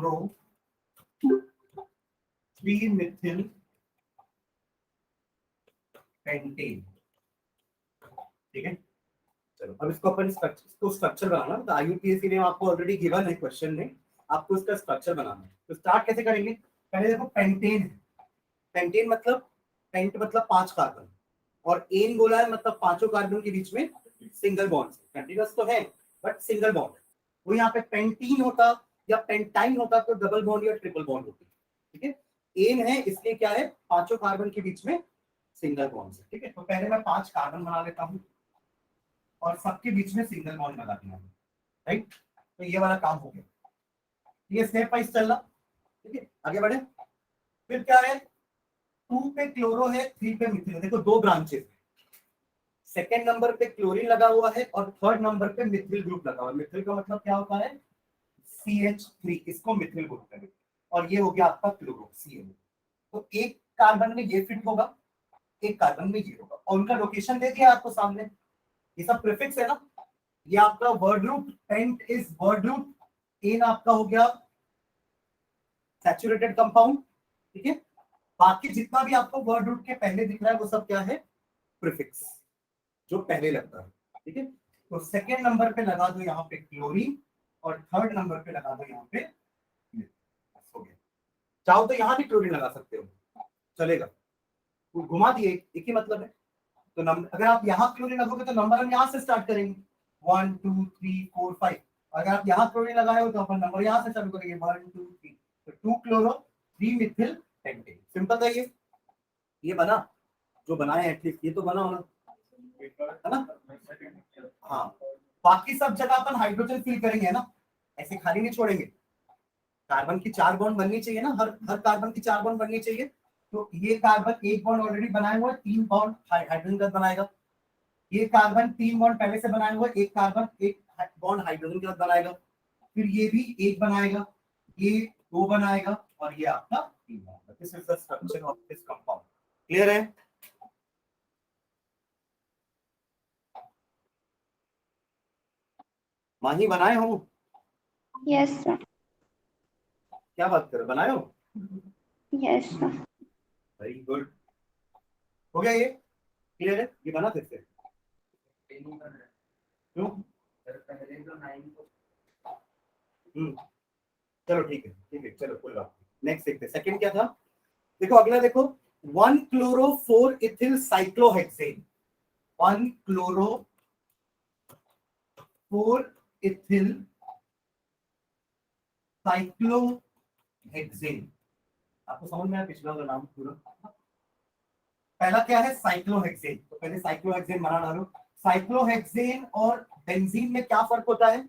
Chloro 3 Mithil pentane. ठीक है, चलो अब इसको अपन स्ट्रक्चर बनाना। तो IUPAC ने आपको ऑलरेडी गिवन है क्वेश्चन में, आपको इसका स्ट्रक्चर बनाना है। तो स्टार्ट कैसे करेंगे? पहले देखो पेंटेन है। पेंटेन मतलब पेंट मतलब 5 कार्बन, और एन बोला है मतलब पांचों कार्बन के बीच में सिंगल बॉन्ड। कंटीन्यूअस तो है बट सिंगल बॉन्ड। वो यहाँ पे पेंटीन होता या पेंटाइन होता तो डबल बॉन्ड या ट्रिपल बॉन्ड होती। ठीक है, एन है इसलिए क्या है, पांचों कार्बन के बीच में सिंगल बॉन्ड। ठीक है, तो पहले मैं 5 कार्बन बना लेता हूँ और सबके बीच में सिंगल बॉन्ड लगा दिया। राइट, तो ये वाला काम हो गया। ये स्टेप वाइज चलना। ठीक है, आगे बढ़े। फिर क्या है, 2 पे क्लोरो है, 3 पे मिथिल। देखो 2 ब्रांचेस, सेकेंड नंबर पे क्लोरीन लगा हुआ है और थर्ड नंबर पे मिथिल ग्रुप लगा हुआ है। मिथिल का मतलब क्या होता है, CH3, इसको मिथिल ग्रुप करें। और ये हो गया आपका क्लोरो CH। तो एक कार्बन में ये फिट होगा, एक कार्बन में ये होगा, और उनका लोकेशन दे दिया आपको सामने। ये सब प्रीफिक्स है ना। ये आपका word root, pent is word root, ane आपका हो गया सैचुरेटेड कंपाउंड। ठीक है, बाकी जितना भी आपको वर्ड रूट के पहले दिख रहा है वो सब क्या है, प्रीफिक्स, जो पहले लगता है। ठीक है, तो सेकेंड नंबर पे लगा दो यहाँ पे क्लोरीन और थर्ड नंबर पे लगा दो यहाँ पे हो गया। चाहो तो यहाँ भी क्लोरीन लगा सकते हो, चलेगा, घुमा दिए, एक ही मतलब है। तो नंबर, अगर आप यहाँ क्लोरीन लगोगे तो नंबर हम यहाँ से स्टार्ट करेंगे 1 2 3 4 5। अगर आप यहाँ क्लोरीन लगाए हो तो अपन नंबर यहाँ से चालू करेंगे 1 2 3। तो 2 क्लोरो 3 मिथिल पेंटेन। सिंपल था ये बना, जो बनाए एटलीस्ट ये तो बना होना है ना। हाँ, बाकी सब जगह अपन हाइड्रोजन फिल करेंगे ना, ऐसे खाली नहीं छोड़ेंगे। कार्बन की 4 बॉन्ड बननी चाहिए ना, हर कार्बन की 4 बॉन्ड बननी चाहिए। तो ये कार्बन 1 बॉन्ड ऑलरेडी बनाए हुए, 3 बॉन्ड हाइड्रोजन का बनाएगा। ये कार्बन 3 बॉन्ड पहले से बनाए हुए, एक कार्बन 1 बॉन्ड हाइड्रोजन के साथ बनाएगा। फिर ये भी 1 बनाएगा, ये 2 बनाएगा, और ये आपका 3 bond. This is the structure of this compound. Clear है? माही बनाए हो? Yes sir. क्या बात कर, बनाए हो? Yes sir. वेरी गुड, हो गया ये? क्लियर है? ये बना फिर से क्यों? चलो ठीक है, चलो कोई बात नहीं। नेक्स्ट देखते हैं, सेकंड क्या था। देखो अगला देखो, 1 chloro 4 ethyl cyclohexane. 1 chloro 4 ethyl cyclohexane. आपको समझ में आया पिछला वाला नाम पूरा? पहला क्या है, साइक्लोहेक्सेन। तो पहले साइक्लोहेक्सेन बना डालो। साइक्लोहेक्सेन और बेंजीन में क्या फर्क होता है?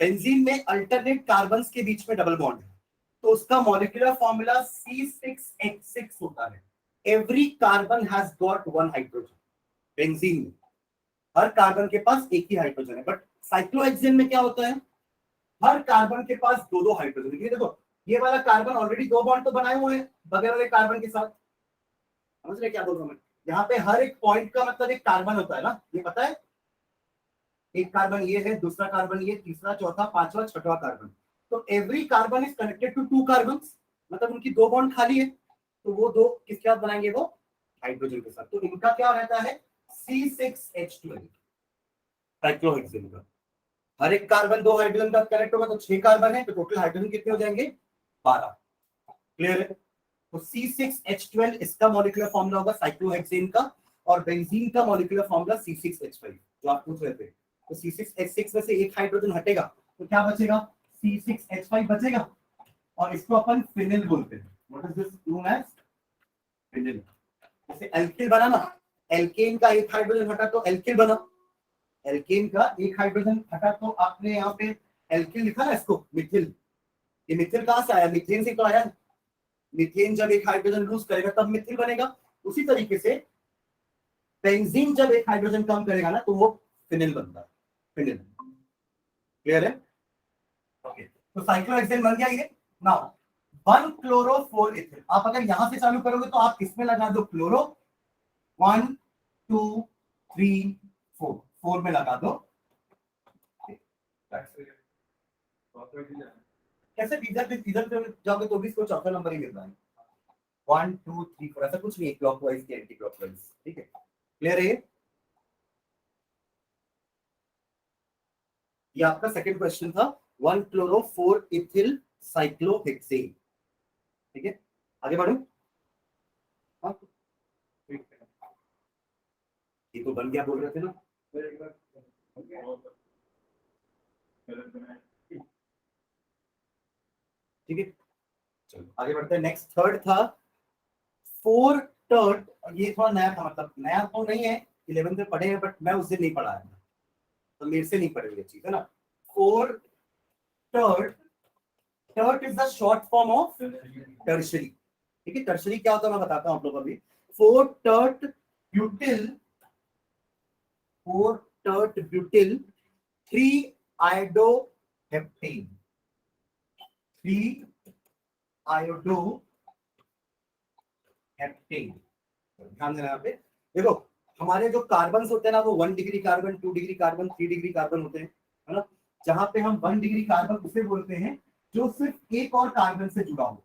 बेंजीन में अल्टरनेट कार्बन के बीच में डबल बॉन्ड है, तो उसका मॉलिक्यूलर फॉर्मूला C6H6 होता है। Every carbon has got 1 hydrogen. Benzene में हर कार्बन के पास एक ही हाइड्रोजन है, बट साइक्लोहेक्सेन में क्या होता है, हर कार्बन के पास 2-2 हाइड्रोजन। ये देखो, ये वाला कार्बन ऑलरेडी 2 बॉन्ड तो बनाए हुए हैं बगैर वाले कार्बन के साथ। समझ रहे क्या बोल रहा हूं मैं? यहाँ पे हर एक पॉइंट का मतलब एक कार्बन होता है ना, ये पता है। एक कार्बन ये है, दूसरा कार्बन ये, तीसरा, चौथा, पांचवा, छठवां कार्बन। तो every carbon is connected to 2 carbon, मतलब उनकी 2 बॉन्ड खाली है, तो वो 2 किसके साथ बनाएंगे, वो हाइड्रोजन के साथ। तो इनका क्या रहता है, C6H12 साइक्लोहेक्सेन का। हर एक कार्बन 2 हाइड्रोजन का कनेक्ट होगा, तो 6 कार्बन है, तो टोटल हाइड्रोजन कितने हो जाएंगे, 12। क्लियर है? तो C6H12 इसका मॉलिक्यूलर फॉर्मूला होगा साइक्लोहेक्सेन का, और बेंजीन का मॉलिक्यूलर फॉर्मूला C6H5 जो आप पूछ रहे थे। तो C6H6 में से एक हाइड्रोजन हटेगा तो क्या बचेगा, C6H5 बचेगा, और इसको अपन फिनिल बोलते हैं। What is this known as phenyl. जैसे एल्किल बना ना, एल्केन का एक हाइड्रोजन हटा तो एल्किल बना। एल्केन का एक हाइड्रोजन हटा तो आपने यहाँ पे एल्किल लिखा ना, इसको मिथिल। ये मिथिल कहां से आया, मीथेन से तो आया। मीथेन जब एक हाइड्रोजन लूज करेगा तब मिथिल बनेगा। उसी तरीके से बेंजीन जब एक हाइड्रोजन कम करेगा ना तो वो फिनिल बनता है, फिनिल। क्लियर है? ओके, तो साइक्लोहेक्सेन बन गया ये। Now 1 chloro 4 ethyl. आप अगर यहां से चालू करोगे तो आप इसमें लगा दो क्लोरो, 1 2 3 4, 4 में लगा दो। कैसे इधर जाओगे तो भी इसको चौथा नंबर ही मिल रहा है। 1 2 3 4 ऐसा कुछ नहीं है क्लॉकवाइज के एंटी क्लॉकवाइज। ठीक है, क्लियर है ये आपका सेकंड क्वेश्चन था 1 क्लोरो 4 इथिल साइक्लोहेक्सेन। ठीक है, आगे बढ़ो। हाँ, ये तो बन गया बोल रहे थे ना। ठीक है, चलो आगे बढ़ते हैं। नेक्स्ट थर्ड था 4 टर्ट। ये थोड़ा नया था, मतलब नया तो नहीं है, 11th में पढ़े हैं बट मैं उस दिन नहीं पढ़ा है, तो मेरे से नहीं पढ़े ये चीज है ना। 4 tert, tert is the short form of tertiary. ठीक है, टर्शरी क्या होता है मैं बताता हूं आप लोग अभी। 4 टर्ट ब्यूटिल, 4 टर्ट ब्यूटिल 3 आयोडोहेप्टेन, 3 आयोडोहेप्टेन। ध्यान देना यहाँ पे। देखो हमारे जो कार्बन होते हैं ना वो 1 degree carbon, 2 degree carbon, 3 degree carbon होते हैं, है ना। जहां पे हम 1 डिग्री कार्बन उसे बोलते हैं जो सिर्फ एक और कार्बन से जुड़ा हुआ है।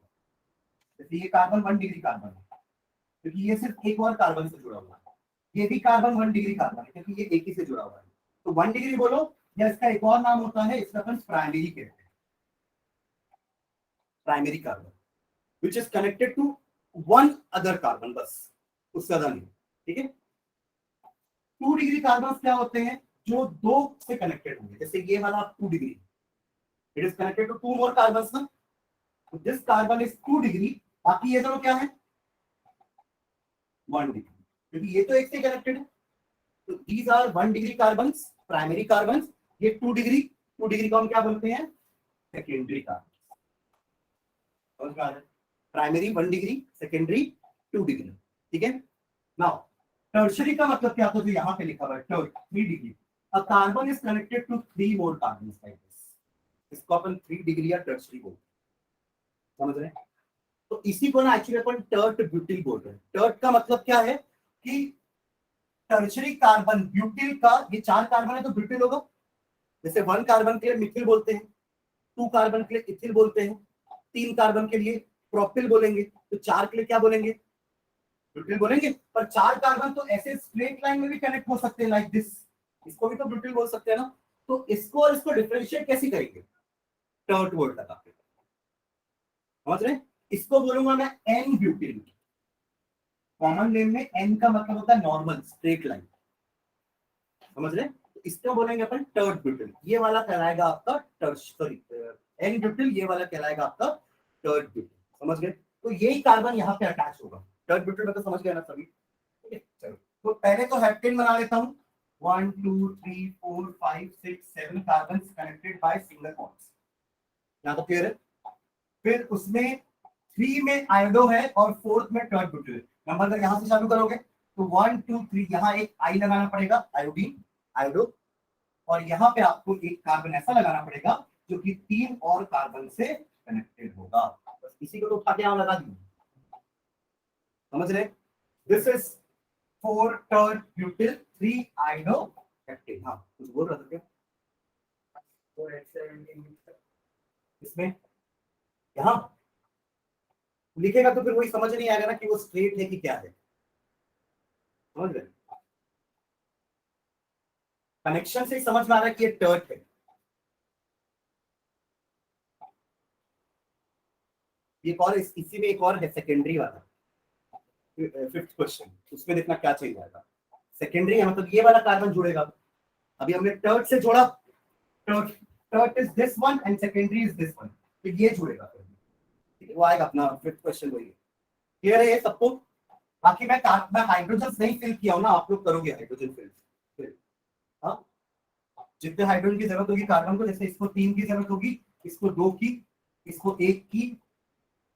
जैसे ये कार्बन 1 डिग्री कार्बन है क्योंकि ये सिर्फ एक और कार्बन से जुड़ा हुआ है। ये भी कार्बन 1 डिग्री कार्बन है क्योंकि ये एक ही से जुड़ा हुआ है। तो 1 डिग्री बोलो, या इसका एक और नाम होता है, इसका अपन प्राइमरी कहते हैं, primary carbon which is connected to 1 other carbon, बस उससे ज्यादा नहीं। ठीक है, 2 डिग्री कार्बन क्या होते हैं जो 2 से कनेक्टेड होंगे। जैसे ये वाला 2 degree, it is connected to 2 more carbon ना, तो दिस कार्बन इज 2 डिग्री, बाकी ये दोनों क्या है 1 डिग्री, क्योंकि ये तो एक से कनेक्टेड है। तो these are 1 degree carbon, primary carbon. ये 2 डिग्री, 2 डिग्री को हम क्या बोलते हैं secondary carbon. Primary 1 degree, secondary 2 degree. ठीक है, नाउ टर्शरी का मतलब क्या होता है, यहाँ पे लिखा हुआ है 3 degree. A carbon is connected to 3 more carbon like this, इसको अपन 3 डिग्री या टर्शरी बोलते हैं, समझ रहे हैं। तो इसी को ना एक्चुअली अपन टर्ट ब्यूटिल बोल रहे हैं। टर्ट का मतलब क्या है कि टर्शरी कार्बन, ब्यूटिल का ये 4 कार्बन है तो ब्यूटिल होगा। जैसे 1 कार्बन के लिए मिथिल बोलते हैं, 2 कार्बन के लिए इथिल बोलते हैं, 3 कार्बन के लिए प्रोपिल बोलेंगे, तो 4 के लिए क्या बोलेंगे ब्यूटिल बोलेंगे। पर 4 कार्बन तो ऐसे स्ट्रेट लाइन में भी कनेक्ट हो सकते हैं लाइक दिस, इसको भी तो ब्यूटिल बोल सकते हैं ना। तो इसको और इसको डिफरेंशिएट कैसे करेंगे, टर्ट वर्ड लगा के, समझ रहे। इसको बोलूंगा मैं एन ब्यूटिल। कॉमन नेम में एन का मतलब होता है नॉर्मल स्ट्रेट लाइन, समझ रहे। तो इसको बोलेंगे अपन टर्ट ब्यूटिल। ये वाला कहलाएगा आपका टर्श, सॉरी एन ब्यूटिल, ये वाला कहलाएगा आपका टर्ट ब्यूटिल, समझ गए। तो यही कार्बन यहाँ पे अटैच होगा। टर्ट ब्यूटिल में तो समझ गए ना सभी। ठीक है, चलो तो पहले तो हेप्टेन बना लेता हूँ। 1 2 3 4 5 6 7 carbon connected by single bonds, यहाँ तो क्लियर है। फिर उसमें 3 में आयोडो है और 4th में टर्ट ब्यूटिल। नंबर अगर यहाँ से चालू करोगे तो 1 2 3 यहाँ एक आई लगाना पड़ेगा, आयोडीन, आयोडो। और यहाँ पे आपको एक कार्बन ऐसा लगाना पड़ेगा जो कि 3 और कार्बन से कनेक्टेड होगा। बस इसी को तो उठा के यहाँ लगा दी, समझ रहे। This is 4 tert butyl 3 iodo heptane. हाँ कुछ बोल रहा था क्या इसमें, यहाँ लिखेगा तो फिर वही समझ नहीं आएगा ना कि वो स्ट्रेट है कि क्या है, समझ रहे। कनेक्शन से ही समझ में आ रहा है कि ये टर्ट है। एक और इसी में एक और है सेकेंडरी वाला, 5th क्वेश्चन, उसमें देखना क्या चाहिए जाएगा। सेकेंडरी है मतलब ये वाला कार्बन जुड़ेगा। अभी हमने टर्ट से जोड़ा, tert, tert is this one and secondary is this one, तो ये जुड़ेगा। ठीक है, वो आएगा अपना 5th क्वेश्चन वही है। क्लियर है ये सबको। बाकी मैं हाइड्रोजन नहीं फिल किया हूं ना, आप लोग करोगे हाइड्रोजन फिल। हाँ, जितने हाइड्रोजन की जरूरत होगी कार्बन को, जैसे इसको 3 की जरूरत होगी, इसको 2 की, इसको 1 की,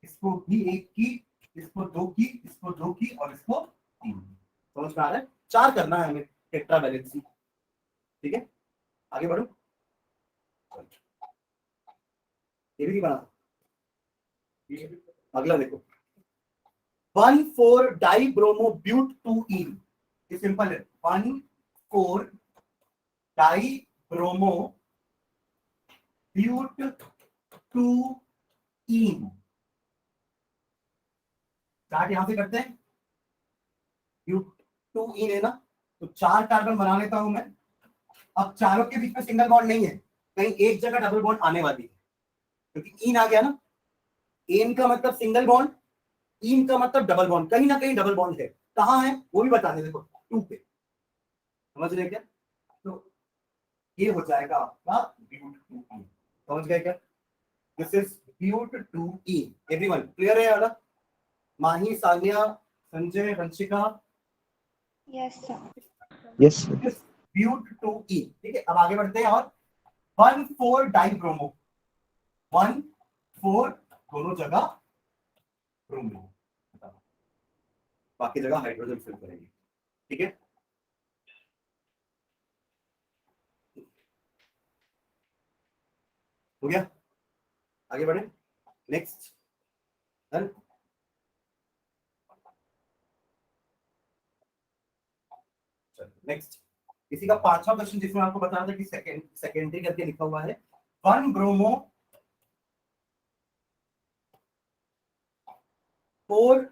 इसको भी 1 की, इसको 2 की, इसको 2 की और इसको 3 की। समझ में आ रहा है। 4 करना है हमें टेट्रा वैलेंसी। ठीक है, आगे बढ़ो। ये भी नहीं बना, अगला देखो 1,4 डाइब्रोमो ब्यूट 2ene। ये सिंपल है, 1,4 dibromo but two ene, start यहां से करते हैं, ब्यूट इन है ना, तो 4 कार्बन बना लेता हूं मैं। अब चारों के बीच में सिंगल बॉन्ड नहीं है, कहीं एक जगह डबल बॉन्ड आने वाली है, क्योंकि इन आ गया ना, एन का मतलब सिंगल बॉन्ड, इन का मतलब डबल बॉन्ड, कहीं ना कहीं डबल बॉन्ड है, कहां है वो भी बता दे, देखो 2 पे, समझ रहे क्या? तो ये हो जाएगा आपका ब्यूट 2 इन, समझ गए क्या? This is but 2 ene. Everyone clear है? वाला माही, Sania, Sanjay, Vanshika, Yes, sir. Yes, sir. ब्यूट 2 इन। ठीक है, अब आगे बढ़ते हैं। और 1,4 डाइब्रोमो, 1,4 दोनों जगह ब्रोमीन, बाकी जगह हाइड्रोजन फिल करेंगे। ठीक है, हो गया, आगे बढ़े, नेक्स्ट। Done, next. इसी का 5वां क्वेश्चन, जिसमें आपको बताया था कि सेकेंडरी करके लिखा हुआ है, 1 ब्रोमो 4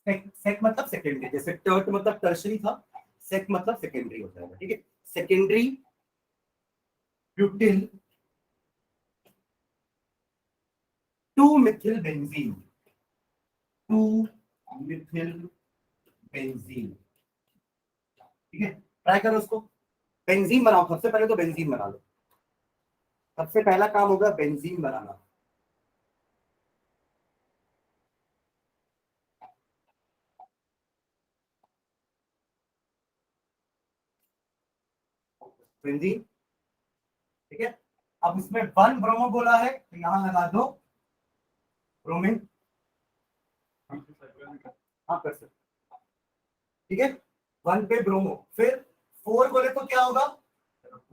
सेक मतलब सेकेंडरी, जैसे टर्ट मतलब टर्शरी था, सेक मतलब सेकेंडरी हो जाएगा। ठीक है, secondary butyl 2 Mithil benzene, 2 Mithil benzene. ठीक है, ट्राई करो उसको, बेंजीन बनाओ, सबसे पहले तो बेंजीन बना लो, सबसे पहला काम होगा बेंजीन बनाना। बेंजीन, ठीक है। अब इसमें 1 ब्रोमो बोला है, तो यहां लगा दो ब्रोमीन, हाँ कर सकते, ठीक है। 1 पे ब्रोमो, फिर 4 बोले तो क्या होगा,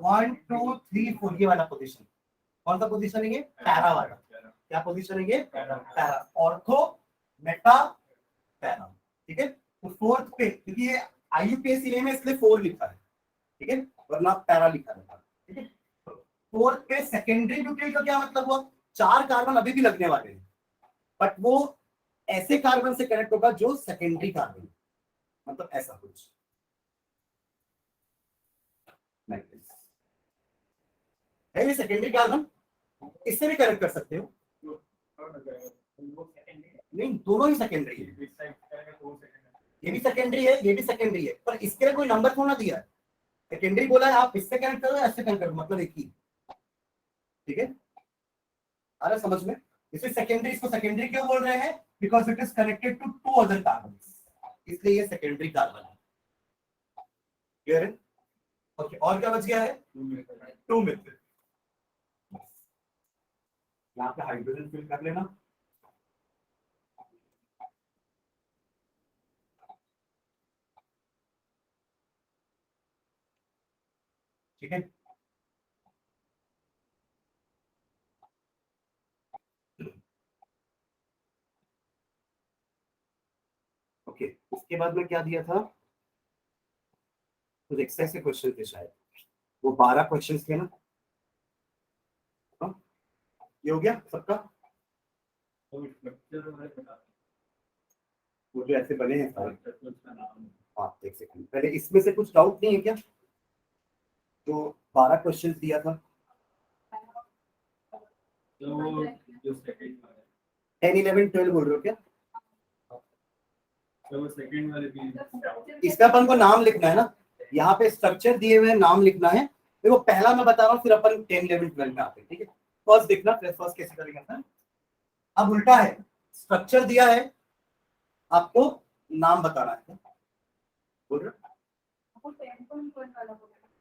1 2 3 4, ये वाला पोजीशन, कौन सा पोजीशन है ये, पैरा वाला, क्या पोजीशन है ये, पैरा, ऑर्थो मेटा पैरा। ठीक है, तो 4th पे, क्योंकि ये आईयूपीएसी में इसलिए 4 लिखा है, ठीक है, वरना पैरा लिखा रहता है। ठीक है, 4th पे सेकेंडरी ब्यूटेल का क्या मतलब हुआ, 4 कार्बन अभी भी लगने वाले हैं, बट वो ऐसे कार्बन से कनेक्ट होगा जो सेकेंडरी कार्बन, मतलब ऐसा कुछ, है ये सेकेंडरी कार्बन, इससे भी कनेक्ट कर सकते हो, नहीं दोनों ही सेकेंडरी है, ये भी सेकेंडरी है, ये भी सेकेंडरी है, पर इसके लिए कोई नंबर थोड़ा दिया है, सेकेंडरी बोला है, आप इससे कनेक्ट करो, ऐसे कनेक्ट करो, मतलब एक ही। ठीक है, आ रहा समझ में? इसमें सेकेंडरी, इसको सेकेंडरी क्यों बोल रहे हैं, because it is connected to 2 other carbon, इसलिए ये सेकेंडरी कार्बन है। क्लियर है? ओके, और क्या बच गया है, 2 मिथिल, यहाँ पे हाइड्रोजन फिल कर लेना। ठीक है, ओके, उसके बाद में क्या दिया था, कुछ एक्सरसाइज के क्वेश्चन थे शायद, वो 12 क्वेश्चन थे ना। हाँ? ये हो गया सबका, वो जो ऐसे बने हैं सारे। हाँ एक सेकंड, पहले इसमें से कुछ डाउट नहीं है क्या, जो 12 क्वेश्चन दिया था, 10 11 12 बोल रहे हो क्या, इसका अपन को नाम लिखना है ना, यहाँ पे स्ट्रक्चर दिए हुए नाम लिखना है, देखो पहला मैं बता रहा हूँ, फिर अपन 10 11 12 में आते हैं। ठीक है, फर्स्ट देखना, फर्स्ट कैसे करेंगे ना, अब उल्टा है, स्ट्रक्चर दिया है, आपको नाम बताना है, बोल रहे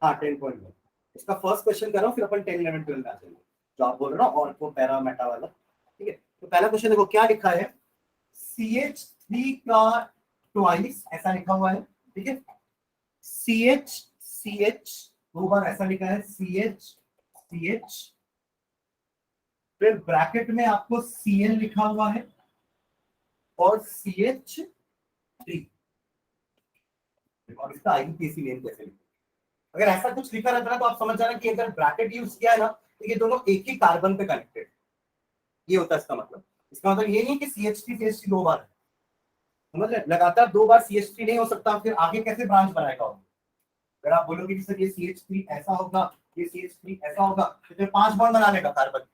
हाँ 10.1, इसका फर्स्ट क्वेश्चन कर रहा हूँ, फिर अपन 10 11 12 में आ जाएंगे, जो आप बोल रहे हो ना, और को पैरा मेटा वाला। ठीक है, तो पहला क्वेश्चन देखो क्या लिखा है, CH3 का ट्वाइस ऐसा लिखा हुआ है। ठीक है, CH 2 बार ऐसा लिखा है, CH, फिर ब्रैकेट में आपको Cl लिखा हुआ है और CH3, और इसका आईयूपीएसी नेम कैसे लिखा, अगर ऐसा कुछ लिखा रहता है तो आप समझ जाना कि अगर ब्रैकेट यूज किया है ना, तो ये दोनों एक ही कार्बन पे कनेक्टेड, ये होता है इसका मतलब। इसका मतलब ये नहीं कि CH3 दो बार, समझ रहे, लगातार दो बार CH3 नहीं हो सकता, फिर आगे कैसे ब्रांच बनाएगा। अगर आप बोलोगे कि सर ये CH3 ऐसा होगा, ये CH3 ऐसा होगा, तो फिर 5 बॉन्ड बना लेगा कार्बन।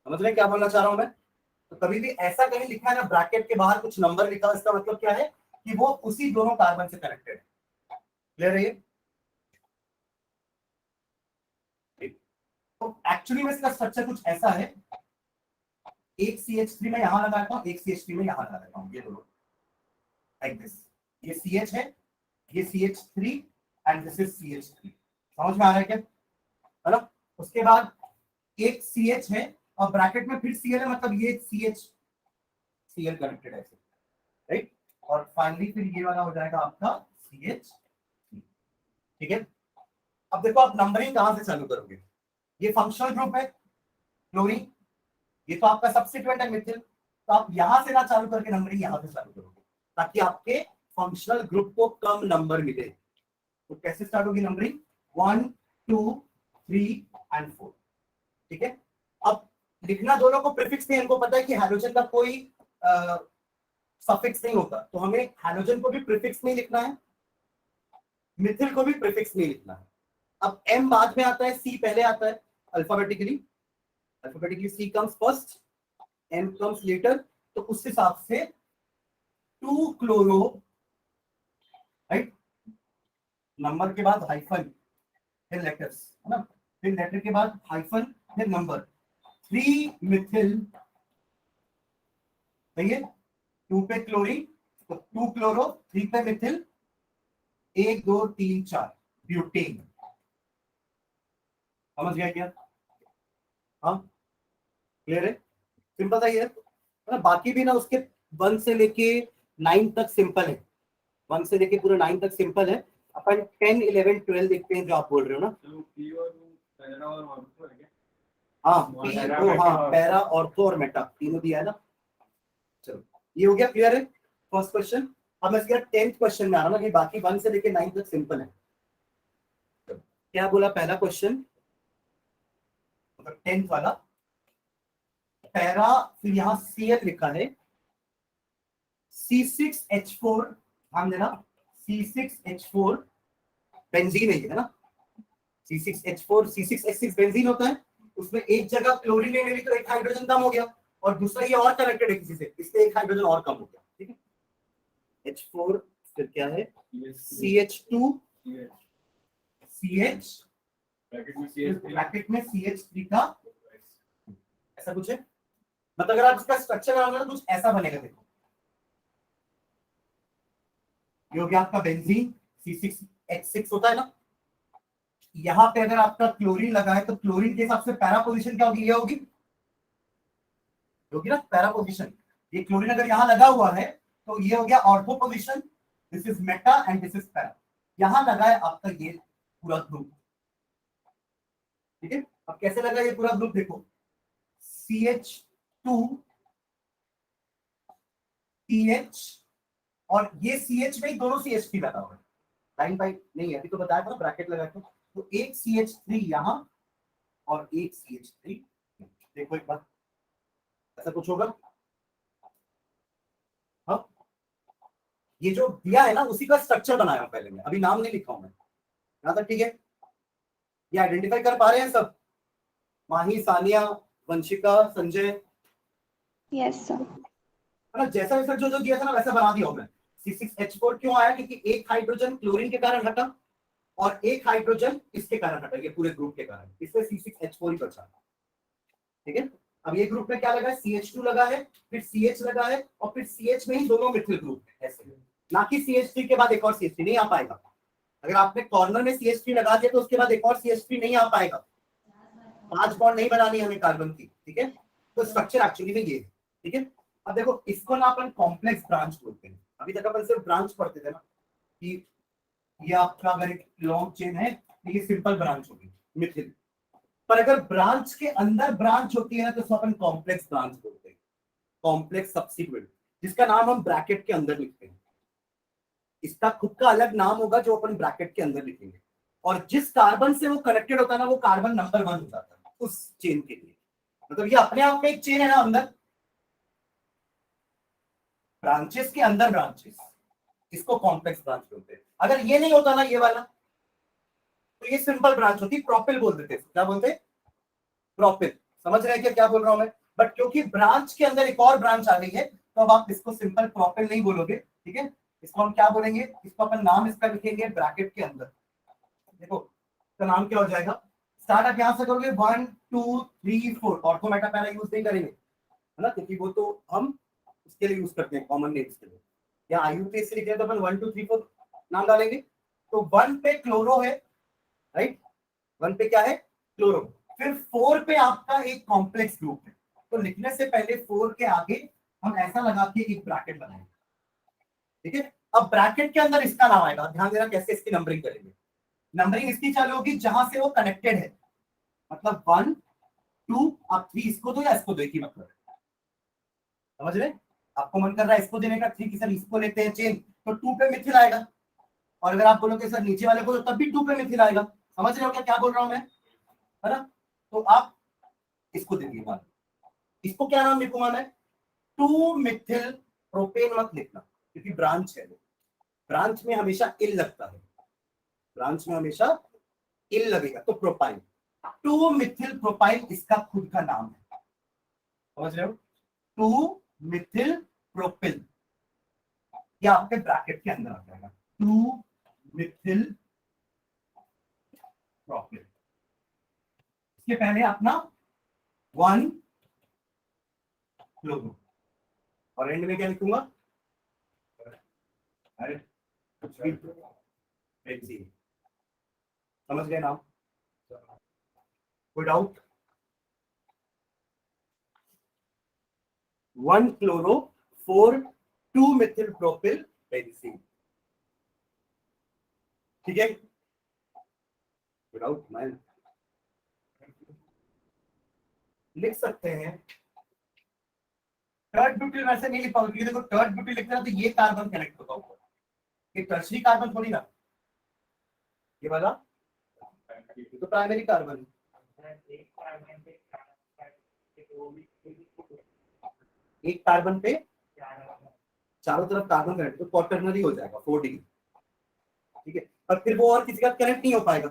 समझ रहे क्या बोलना चाह रहा हूं मैं। तो कभी भी ऐसा कहीं लिखा है ना ब्रैकेट के बाहर कुछ नंबर लिखा, इसका मतलब क्या है कि वो उसी दोनों कार्बन से कनेक्टेड है। क्लियर है ये। तो एक्चुअली में इसका स्ट्रक्चर कुछ ऐसा है, एक CH3 में यहां लगाता हूं, एक CH3 में यहां लगाता हूं, ये दोनों लाइक दिस। ये CH है, ये CH3 and this is CH3। समझ में आ रहा है क्या, है ना। उसके बाद एक CH है और ब्रैकेट में फिर Cl है, मतलब ये Cl कनेक्टेड है, राइट। और फाइनली फिर ये वाला हो जाएगा आपका CH। ठीक है। अब देखो आप नंबरिंग कहां से चालू करोगे, ये फंक्शनल ग्रुप है क्लोरीन, ये तो आपका सब्स्टिट्यूएंट है मिथिल, तो आप यहां से ना चालू करके नंबरिंग यहां से चालू करोगे ताकि आपके फंक्शनल ग्रुप को कम नंबर मिले। तो कैसे स्टार्ट होगी नंबरिंग, 1 2 3 एंड 4। ठीक है। अब लिखना दोनों को प्रीफिक्स नहीं, हमको पता है कि हाइड्रोजन का कोई सफिक्स नहीं होता, तो हमें हाइड्रोजन को भी प्रीफिक्स में लिखना है, मिथिल को भी प्रीफिक्स में लिखना है। अब M बाद में आता है, C पहले आता है, alphabetically C comes first, M comes later। तो उस हिसाब से 2 क्लोरो, राइट, नंबर के बाद हाइफन फिर लेटर्स, है ना, फिर लेटर के बाद हाइफन फिर नंबर, 3 मिथिल, सही है। 2 पे क्लोरीन, तो 2 क्लोरो, 3 पे मिथिल, 1 2 3 4 ब्यूटेन। समझ गया क्या, हाँ क्लियर है, सिंपल था ये ना। बाकी भी ना उसके 1 से लेके 9 तक सिंपल है, 1 से लेके पूरा 9 तक सिंपल है। अपन 10 11 12 देखते हैं जो आप बोल रहे हो ना। हाँ हाँ, पैरा ऑर्थो और मेटा तीनों दिया है ना। चलो ये हो गया, क्लियर है फर्स्ट क्वेश्चन। अब मैं इसका 10th क्वेश्चन में आ रहा हूँ ना कि बाकी 1 से लेके 9 तक सिंपल है। क्या बोला पहला क्वेश्चन, मतलब 10th वाला, पैरा, फिर यहाँ Cl लिखा है, C6H4, ध्यान देना, C6H4 बेंजीन है ना, C6H4 C6H6 बेंजीन होता है। उसमें एक जगह क्लोरीन नहीं मिली तो एक हाइड्रोजन कम हो गया, और दूसरा ये और कनेक्टेड है किसी से, इसलिए एक हाइड्रोजन और कम हो गया। ठीक है, H4 फिर क्या है, CH2 CH, ब्रैकेट में CH3 का, ऐसा कुछ है। मतलब अगर आप इसका स्ट्रक्चर बनाओगे तो कुछ ऐसा बनेगा, देखो ये हो गया आपका बेंजीन, C6H6 होता है ना। यहाँ पे अगर आपका क्लोरीन लगा है तो क्लोरीन के हिसाब से पैरा पोजीशन क्या होगी, ये होगी ना पैरा पोजीशन। ये क्लोरीन अगर यहाँ लगा हुआ है तो ये हो गया ortho position, this is Meta and this is para. यहाँ लगा है आपका ये पूरा ग्रुप। ठीक है, अब कैसे लगा ये पूरा ग्रुप, देखो CH2 CH, और ये CH में दोनों CH3 लगा हुआ है, लाइन बाई नहीं है, अभी तो बताया था ब्रैकेट लगा के। तो एक CH3 यहाँ और एक CH3, देखो एक बार ऐसा कुछ होगा। हाँ, ये जो दिया है ना उसी का स्ट्रक्चर बनाया हूं पहले मैं, अभी नाम नहीं लिखा हूं मैं, यहां तक ठीक है। ये आइडेंटिफाई कर पा रहे हैं सब, माही, सानिया, वंशिका, संजय, Yes, sir. मतलब जैसा वैसा जो जो दिया था ना वैसा बना दिया हूं मैं। C6H4 क्यों आया, क्योंकि एक हाइड्रोजन क्लोरीन के कारण हटा और एक हाइड्रोजन इसके कारण हटा, ये पूरे ग्रुप के कारण, इसलिए C6H4 ही बचा। ठीक है, अब ये ग्रुप में क्या लगा है, CH2 लगा है, फिर CH लगा है, और फिर CH में ही दोनों मिथिल ग्रुप है, ऐसे ना कि CH3 के बाद एक और CH3 नहीं आ पाएगा। अगर आपने कॉर्नर में CH3 लगा दिया तो उसके बाद एक और CH3 नहीं आ पाएगा, 5 बॉन्ड नहीं बनानी हमें कार्बन की। ठीक है, तो स्ट्रक्चर एक्चुअली में ये है। ठीक है, अब देखो इसको ना अपन कॉम्प्लेक्स ब्रांच बोलते हैं। अभी तक अपन सिर्फ ब्रांच पढ़ते थे ना कि ये आपका अगर एक लॉन्ग चेन है तो ये सिंपल ब्रांच होगी मिथिल, पर अगर ब्रांच के अंदर ब्रांच होती है ना तो उसको अपन कॉम्प्लेक्स ब्रांच बोलते हैं, कॉम्प्लेक्स सब्सिक्वेंट, जिसका नाम हम ब्रैकेट के अंदर लिखते हैं। इसका खुद का अलग नाम होगा जो अपन ब्रैकेट के अंदर लिखेंगे। और जिस कार्बन से वो कनेक्टेड होता है ना वो कार्बन नंबर 1 हो जाता है उस चेन के लिए। मतलब ये अपने आप में एक चेन है ना, अंदर ब्रांचेस के अंदर ब्रांचेस, इसको कॉम्प्लेक्स ब्रांच बोलते हैं। अगर ये नहीं होता ना ये वाला, तो ये सिंपल ब्रांच होती, प्रोपिल बोल देते हैं। क्या बोलते हैं? प्रोपिल। समझ रहे हैं क्या बोल रहा हूं मैं? बट क्योंकि ब्रांच के अंदर एक और ब्रांच आ गई है, तो अब आप इसको सिंपल प्रोपिल नहीं बोलोगे, ठीक है? इसको हम क्या बोलेंगे? इसको अपन नाम इसका लिखेंगे ब्रैकेट के अंदर। देखो इसका नाम क्या हो जाएगा? स्टार्ट आप यहां से करोगे 1 2 3 4, ऑर्थो मेटा पैरा यूज नहीं करेंगे, है ना, क्योंकि वो तो हम उसके लिए यूज करते हैं कॉमन नेम्स के लिए। या आईयूपी से लिखे तो अपन 1 2 3 4 नाम डालेंगे। तो 1 पे क्लोरो है, राइट? 1 पे क्या है? क्लोरो। फिर 4 पे आपका एक कॉम्प्लेक्स ग्रुप है, तो लिखने से पहले 4 के आगे हम ऐसा लगा के एक ब्रैकेट बनाएंगे, ठीक है? अब ब्रैकेट के अंदर इसका नाम आएगा, ध्यान देना कैसे इसकी नंबरिंग करेंगे। नंबरिंग इसकी चालू होगी जहां से वो कनेक्टेड है, मतलब 1 2 आप 3 इसको दो या इसको दो, एक ही मतलब है। समझ रहे? आपको मन कर रहा है इसको देने का 3 की, सर इसको लेते हैं चेन, तो 2 पे मिथिल आएगा। और अगर आप बोलोगे सर नीचे वाले को, तो तब भी 2 पे मिथिल आएगा। समझ रहे हो क्या बोल रहा हूं मैं, है ना? तो आप इसको दे दिए, इसको क्या नाम लिखूंगा मैं? 2 मिथिल प्रोपेन मत लिखना, क्योंकि ब्रांच है, ब्रांच में हमेशा इल लगता है, ब्रांच में हमेशा इल लगेगा, तो प्रोपाइल। 2 मिथिल प्रोपाइल इसका खुद का नाम है। समझ रहे हो? 2 मिथिल प्रोपिल, ये आपके ब्रैकेट के अंदर आ जाएगा, 2 मिथिल प्रोपिल। इसके पहले अपना 1 क्लोरो, और एंड में क्या लिखूंगा? अरे कुछ भी बेंजीन। समझ गए नाम? कोई doubt? 1 chloro 4 2 Mithil propyl benzene, ठीक है? विदाउट मैं लिख सकते हैं थर्ड ब्यूटिल, वैसे नहीं लिख पाऊंगा क्योंकि देखो थर्ड ब्यूटिल लिखना तो ये कार्बन कनेक्ट होता होगा, ये टर्शरी कार्बन थोड़ी ना, ये वाला ये तो प्राइमरी कार्बन है। एक कार्बन पे चारों तरफ कार्बन कनेक्ट, तो क्वार्टरनरी हो जाएगा 4 डिग्री, ठीक है? और फिर वो और किसी का कनेक्ट नहीं हो पाएगा।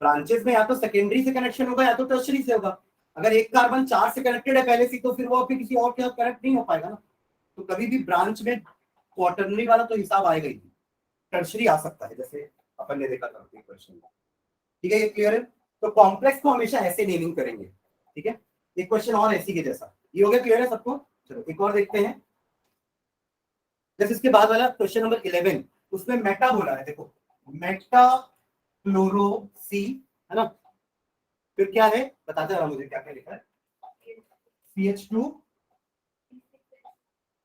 ब्रांचेस में या तो सेकेंडरी से कनेक्शन होगा या तो टर्शरी से होगा। अगर एक कार्बन 4 से कनेक्टेड है पहले से, तो फिर वो फिर किसी और के साथ कनेक्ट नहीं हो पाएगा ना। तो कभी भी ब्रांच में क्वार्टरनरी वाला तो हिसाब आएगा ही, टर्शरी आ सकता है, जैसे अपन ने देखा था क्वेश्चन में, ठीक है? ये क्लियर है? तो कॉम्प्लेक्स को हमेशा ऐसे नेमिंग करेंगे, ठीक है? एक क्वेश्चन और ऐसी के जैसा, ये हो गया, क्लियर है सबको? चलो एक और देखते हैं। जैसे इसके बाद वाला क्वेश्चन नंबर 11, उसमें मेटा बोला है, देखो मेटा क्लोरो सी, है ना? फिर क्या है बताते रहा, मुझे क्या क्या लिखा है? CH2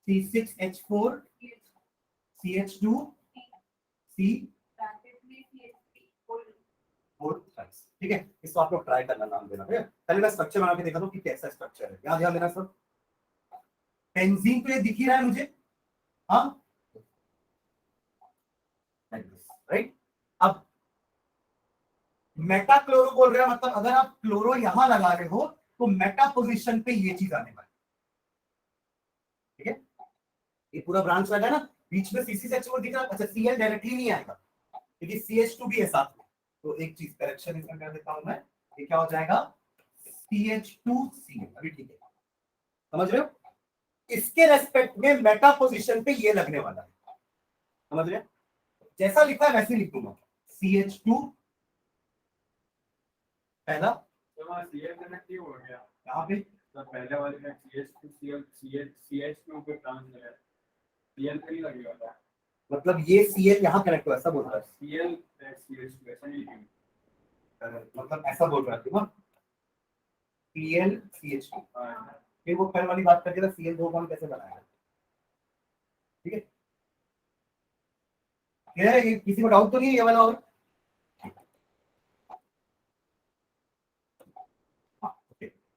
C6H4 CH2 C, ठीक है? इसको आप लोग ट्राई करना, नाम देना, ठीक है? पहले मैं स्ट्रक्चर बना के देखा था कि कैसा स्ट्रक्चर है, यहाँ ध्यान देना सब। बेंजीन तो ये दिख ही रहा है मुझे, हाँ, राइट? अब मेटा क्लोरो बोल रहे हैं, मतलब अगर आप क्लोरो यहां लगा रहे हो तो मेटा पोजीशन पे ये चीज आने वाली, ठीक है? ये पूरा ब्रांच लगा ना, बीच में C6H4 दिख रहा है, अच्छा Cl डायरेक्टली नहीं आएगा क्योंकि CH2 भी है साथ में। तो एक चीज करेक्शन इसमें कर देता हूं मैं, ये क्या हो जाएगा? CH2Cl, अभी ठीक है? समझ रहे हो? इसके रेस्पेक्ट में मेटा पोजीशन पे ये लगने वाला है, समझ रहे हो? जैसा लिखा है वैसे लिख दूंगा, CH2 पहला, यहाँ पे पहले वाले में CH2 पे ट्रांसफर है, Cl नहीं लगेगा, मतलब ये Cl यहाँ कनेक्ट हुआ, ऐसा बोल रहा है? Cl CH2 ऐसा नहीं लिखेंगे, मतलब ऐसा बोल रहा है Cl CH2, फिर वो पहले वाली बात करके था Cl दो बॉन्ड कैसे बनाया, ठीक है? क्लियर है? किसी को डाउट तो नहीं है ये वाला? और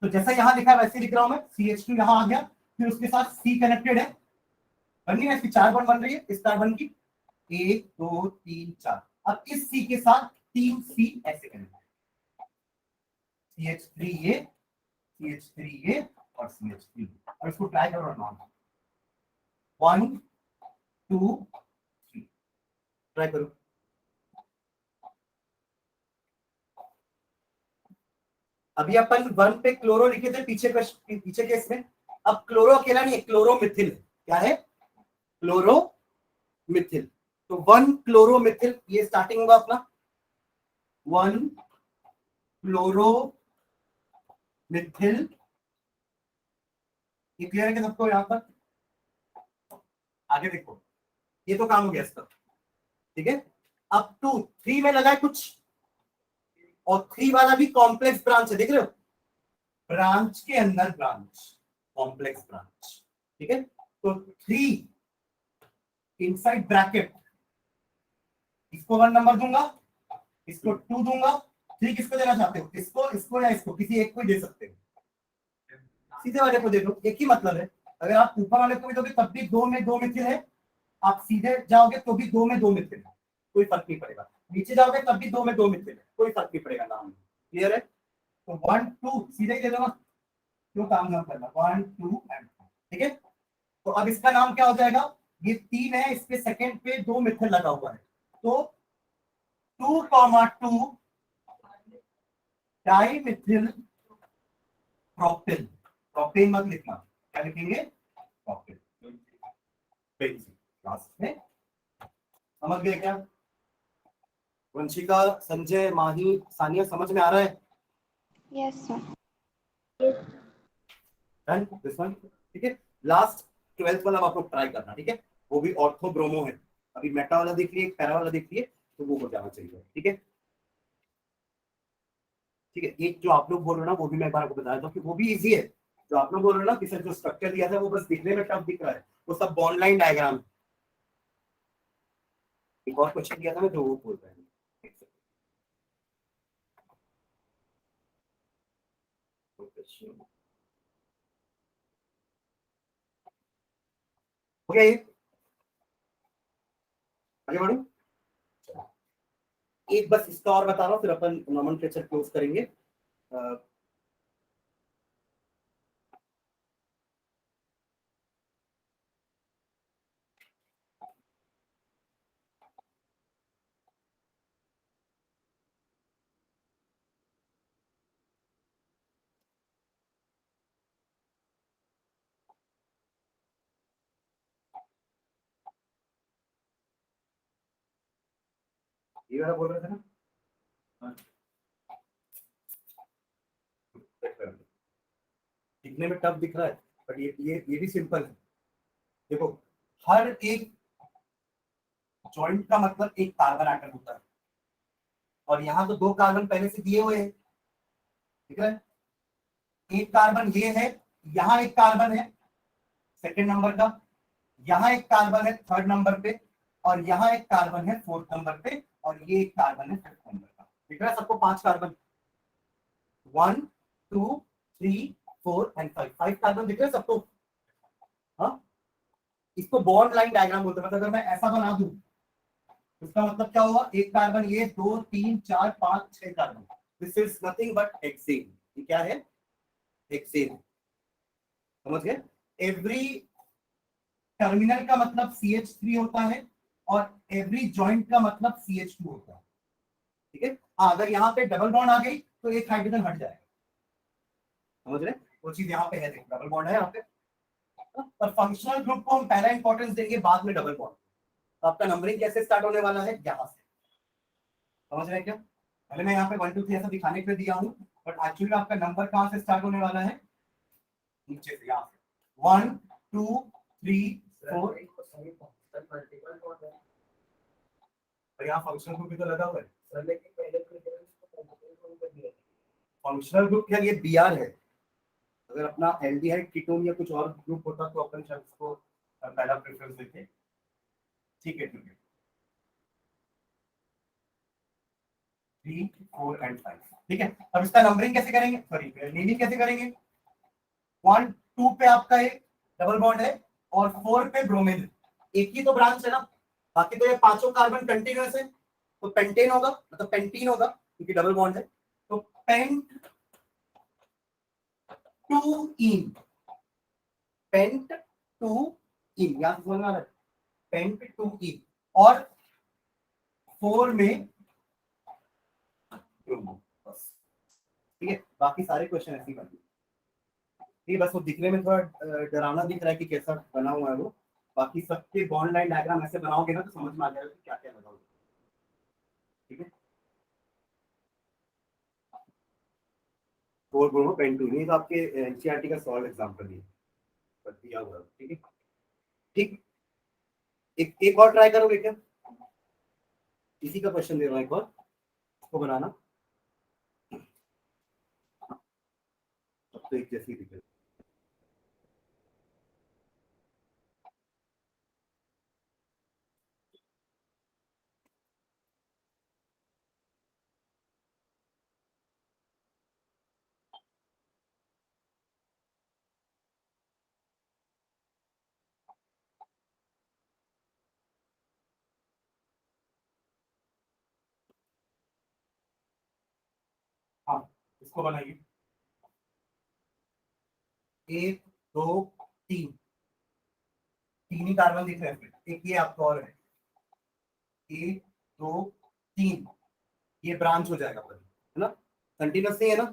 तो जैसा यहाँ लिखा है वैसे लिख रहा हूं मैं, CH2 यहाँ आ गया, फिर उसके साथ C कनेक्टेड है, बन गई ना? इसकी 4 बॉन्ड बन रही है इस कार्बन की, 1 2 3 4। अब इस C के साथ 3 C ऐसे करेंगे, CH3 ये, CH3 ये और CH3, और इसको ट्राई करो नाम 1 2 3 ट्राई करो। अभी अपन 1 पे क्लोरो लिखे थे पीछे के इसमें, अब क्लोरो अकेला नहीं है, क्लोरोमिथिल। क्या है? क्लोरोमिथिल। तो 1 क्लोरोमिथिल, ये स्टार्टिंग होगा अपना 1 क्लोरोमिथिल। ये क्लियर है कि सबको यहां पर? आगे देखो, ये तो काम हो गया इसका, ठीक है। अब 2 3 में लगा है कुछ, और 3 वाला भी कॉम्प्लेक्स ब्रांच है, देख रहे हो? ब्रांच के अंदर ब्रांच, कॉम्प्लेक्स ब्रांच, ठीक है। तो 3 इनसाइड ब्रैकेट, इसको 1 नंबर दूंगा, इसको 2 दूंगा। 3 किसको देना चाहते हो? इसको या इसको, किसी एक को ही दे सकते हो। सीधे वाले को दे दो, एक ही मतलब है। अगर आप ऊपर वाले को भी दोगे तब भी 2 में 2 मिथिल है, आप सीधे जाओगे तो भी 2 में 2 मिथिल है, कोई फर्क नहीं पड़ेगा। नीचे जाओगे तब भी 2 में 2 मिथिल है, कोई फर्क नहीं पड़ेगा नाम में। क्लियर है? तो 1 2 सीधे ही दे दो, क्यों काम ना करना। 1 2 एंड 2, ठीक है। तो अब इसका नाम क्या हो जाएगा? ये 3 है, इसके सेकंड पे 2 मिथिल लगा हुआ है, तो 2,2 डाइमिथिल प्रोपेन। प्रोपेन मत लिखना, क्या लिखेंगे? प्रोपेन। लास्ट में समझ गए क्या? वंशिका, संजय, माही, सानिया, समझ में आ रहा है? Yes, sir. Done this one, ठीक है। लास्ट 12th वाला आप लोग ट्राई करना, ठीक है। वो भी ऑर्थो ब्रोमो है। अभी मेटा वाला देख लिए, पैरा वाला देख लिए, तो वो हो जाना चाहिए, ठीक है। ठीक है, एक जो आप लोग बोल रहे हो ना, वो भी मैं एक बार आपको बताया था कि वो भी इजी है। जो आप लोग बोल रहे हो ना कि सर जो स्ट्रक्चर दिया था वो बस दिखने में टफ दिख रहा है, वो सब बॉन्ड लाइन डायग्राम। एक और क्वेश्चन दिया था मैं, जो वो बोल रहे हैं। हो गया ये? आगे बढ़ो। एक बस इसका और बता रहा हूँ, फिर अपन नोमेनक्लेचर क्लोज करेंगे। ये वाला बोल रहे थे ना? दिखने में टफ दिख रहा है, बट ये भी सिंपल है। देखो, हर एक जॉइंट का मतलब एक कार्बन एटम होता है, और यहाँ तो 2 कार्बन पहले से दिए हुए हैं, ठीक है। एक कार्बन ये है, यहाँ एक कार्बन है सेकंड नंबर का, यहाँ एक कार्बन है थर्ड नंबर पे, और यहाँ एक कार्बन है 4th नंबर पे, और ये एक कार्बन है 5th नंबर का। दिख रहा है सबको? 5 कार्बन, 1 2 3 4 एंड 5, 5 कार्बन दिख रहे हैं सबको? हाँ, इसको बॉन्ड लाइन डायग्राम बोलते हैं। मतलब अगर मैं ऐसा बना दूं, इसका मतलब क्या होगा? एक कार्बन, ये 2 3 4 5 6 carbon. This is nothing but hexane. ये क्या है? हेक्सेन। समझ गए? एवरी टर्मिनल का मतलब CH3 होता है, और एवरी जॉइंट का मतलब CH2 होता है, ठीक है। अगर यहाँ पे डबल बॉन्ड आ गई तो एक हाइड्रोजन हट जाएगा, समझ रहे? वो चीज यहाँ पे है, देखो डबल बॉन्ड है यहाँ पे। पर फंक्शनल ग्रुप को हम पहला इंपॉर्टेंस देंगे, बाद में डबल बॉन्ड। तो आपका नंबरिंग कैसे स्टार्ट होने वाला है? यहाँ से, समझ रहे हैं क्या? पहले मैं यहाँ पे 1 2 3 ऐसा दिखाने के लिए दिया हूँ, बट एक्चुअली आपका नंबर कहाँ से स्टार्ट होने वाला है? नीचे से, यहाँ से 1 2 3 4। और यहाँ फंक्शनल ग्रुप भी तो लगा हुआ है। फंक्शनल ग्रुप क्या? ये Br है। अगर अपना एल्डिहाइड कीटोन या कुछ और ग्रुप होता तो अपन शायद उसको पहला प्रेफरेंस देते। ठीक है, ठीक है। 3 4 एंड 5, ठीक है। अब इसका नंबरिंग कैसे करेंगे? सॉरी, नेमिंग कैसे करेंगे? 1 2 पे आपका एक डबल बॉन्ड है, और 4 पे ब्रोमीन। एक ही तो ब्रांच है ना, बाकी तो ये पांचों कार्बन कंटिन्यूअस है। तो पेंटेन होगा, मतलब पेंटीन होगा क्योंकि डबल बॉन्ड है। तो pent two ene, pent two ene, यहां समझ में आ रहा है, पेंट टू इन। और 4 में बस, ठीक है। बाकी सारे क्वेश्चन ऐसे ही कर दिए, ठीक है। बस वो दिखने में थोड़ा डरावना दिख रहा है कि कैसा बना हुआ है वो। बाकी सबके बॉन्ड लाइन डायग्राम ऐसे बनाओगे ना तो समझ में आ जाएगा कि क्या क्या लगा हुआ है, ठीक है। फोर ब्रोमो पेंट टू, नहीं तो आपके एनसीईआरटी का सॉल्व एग्जांपल दिया हुआ है, ठीक है। ठीक, एक और ट्राई करोगे क्या? इसी का क्वेश्चन दे रहा हूँ एक और, इसको बनाना। अब तो एक जैसी दिखे। हाँ, इसको बनाइए। 1 2 3, तीन ही कार्बन दिख रहे हैं, एक ये आपका और है। 1 2 3, ये ब्रांच हो जाएगा पूरा, है ना। कंटिन्यूस नहीं है ना,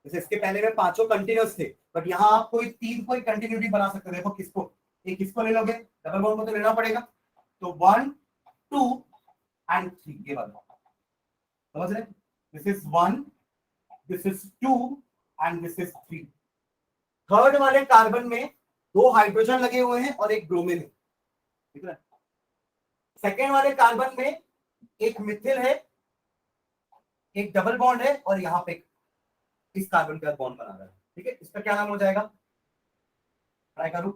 जैसे इसके पहले में पांचों कंटिन्यूस थे, बट यहाँ आप कोई तीन कोई कंटिन्यूटी बना सकते हो। देखो किसको, एक किसको ले लोगे, डबल बॉन्ड को तो लेना पड़ेगा। तो 1 2 एंड 3, ये वाला समझ रहे, this is 1, this is 2 and this is 3। Third वाले कार्बन में 2 हाइड्रोजन लगे हुए हैं और एक ब्रोमीन है, ठीक है। सेकेंड वाले कार्बन में एक मिथिल है, एक डबल बॉन्ड है और यहाँ पे इस कार्बन के साथ बॉन्ड बना रहा है, ठीक है। इसका क्या नाम हो जाएगा, ट्राई करूं।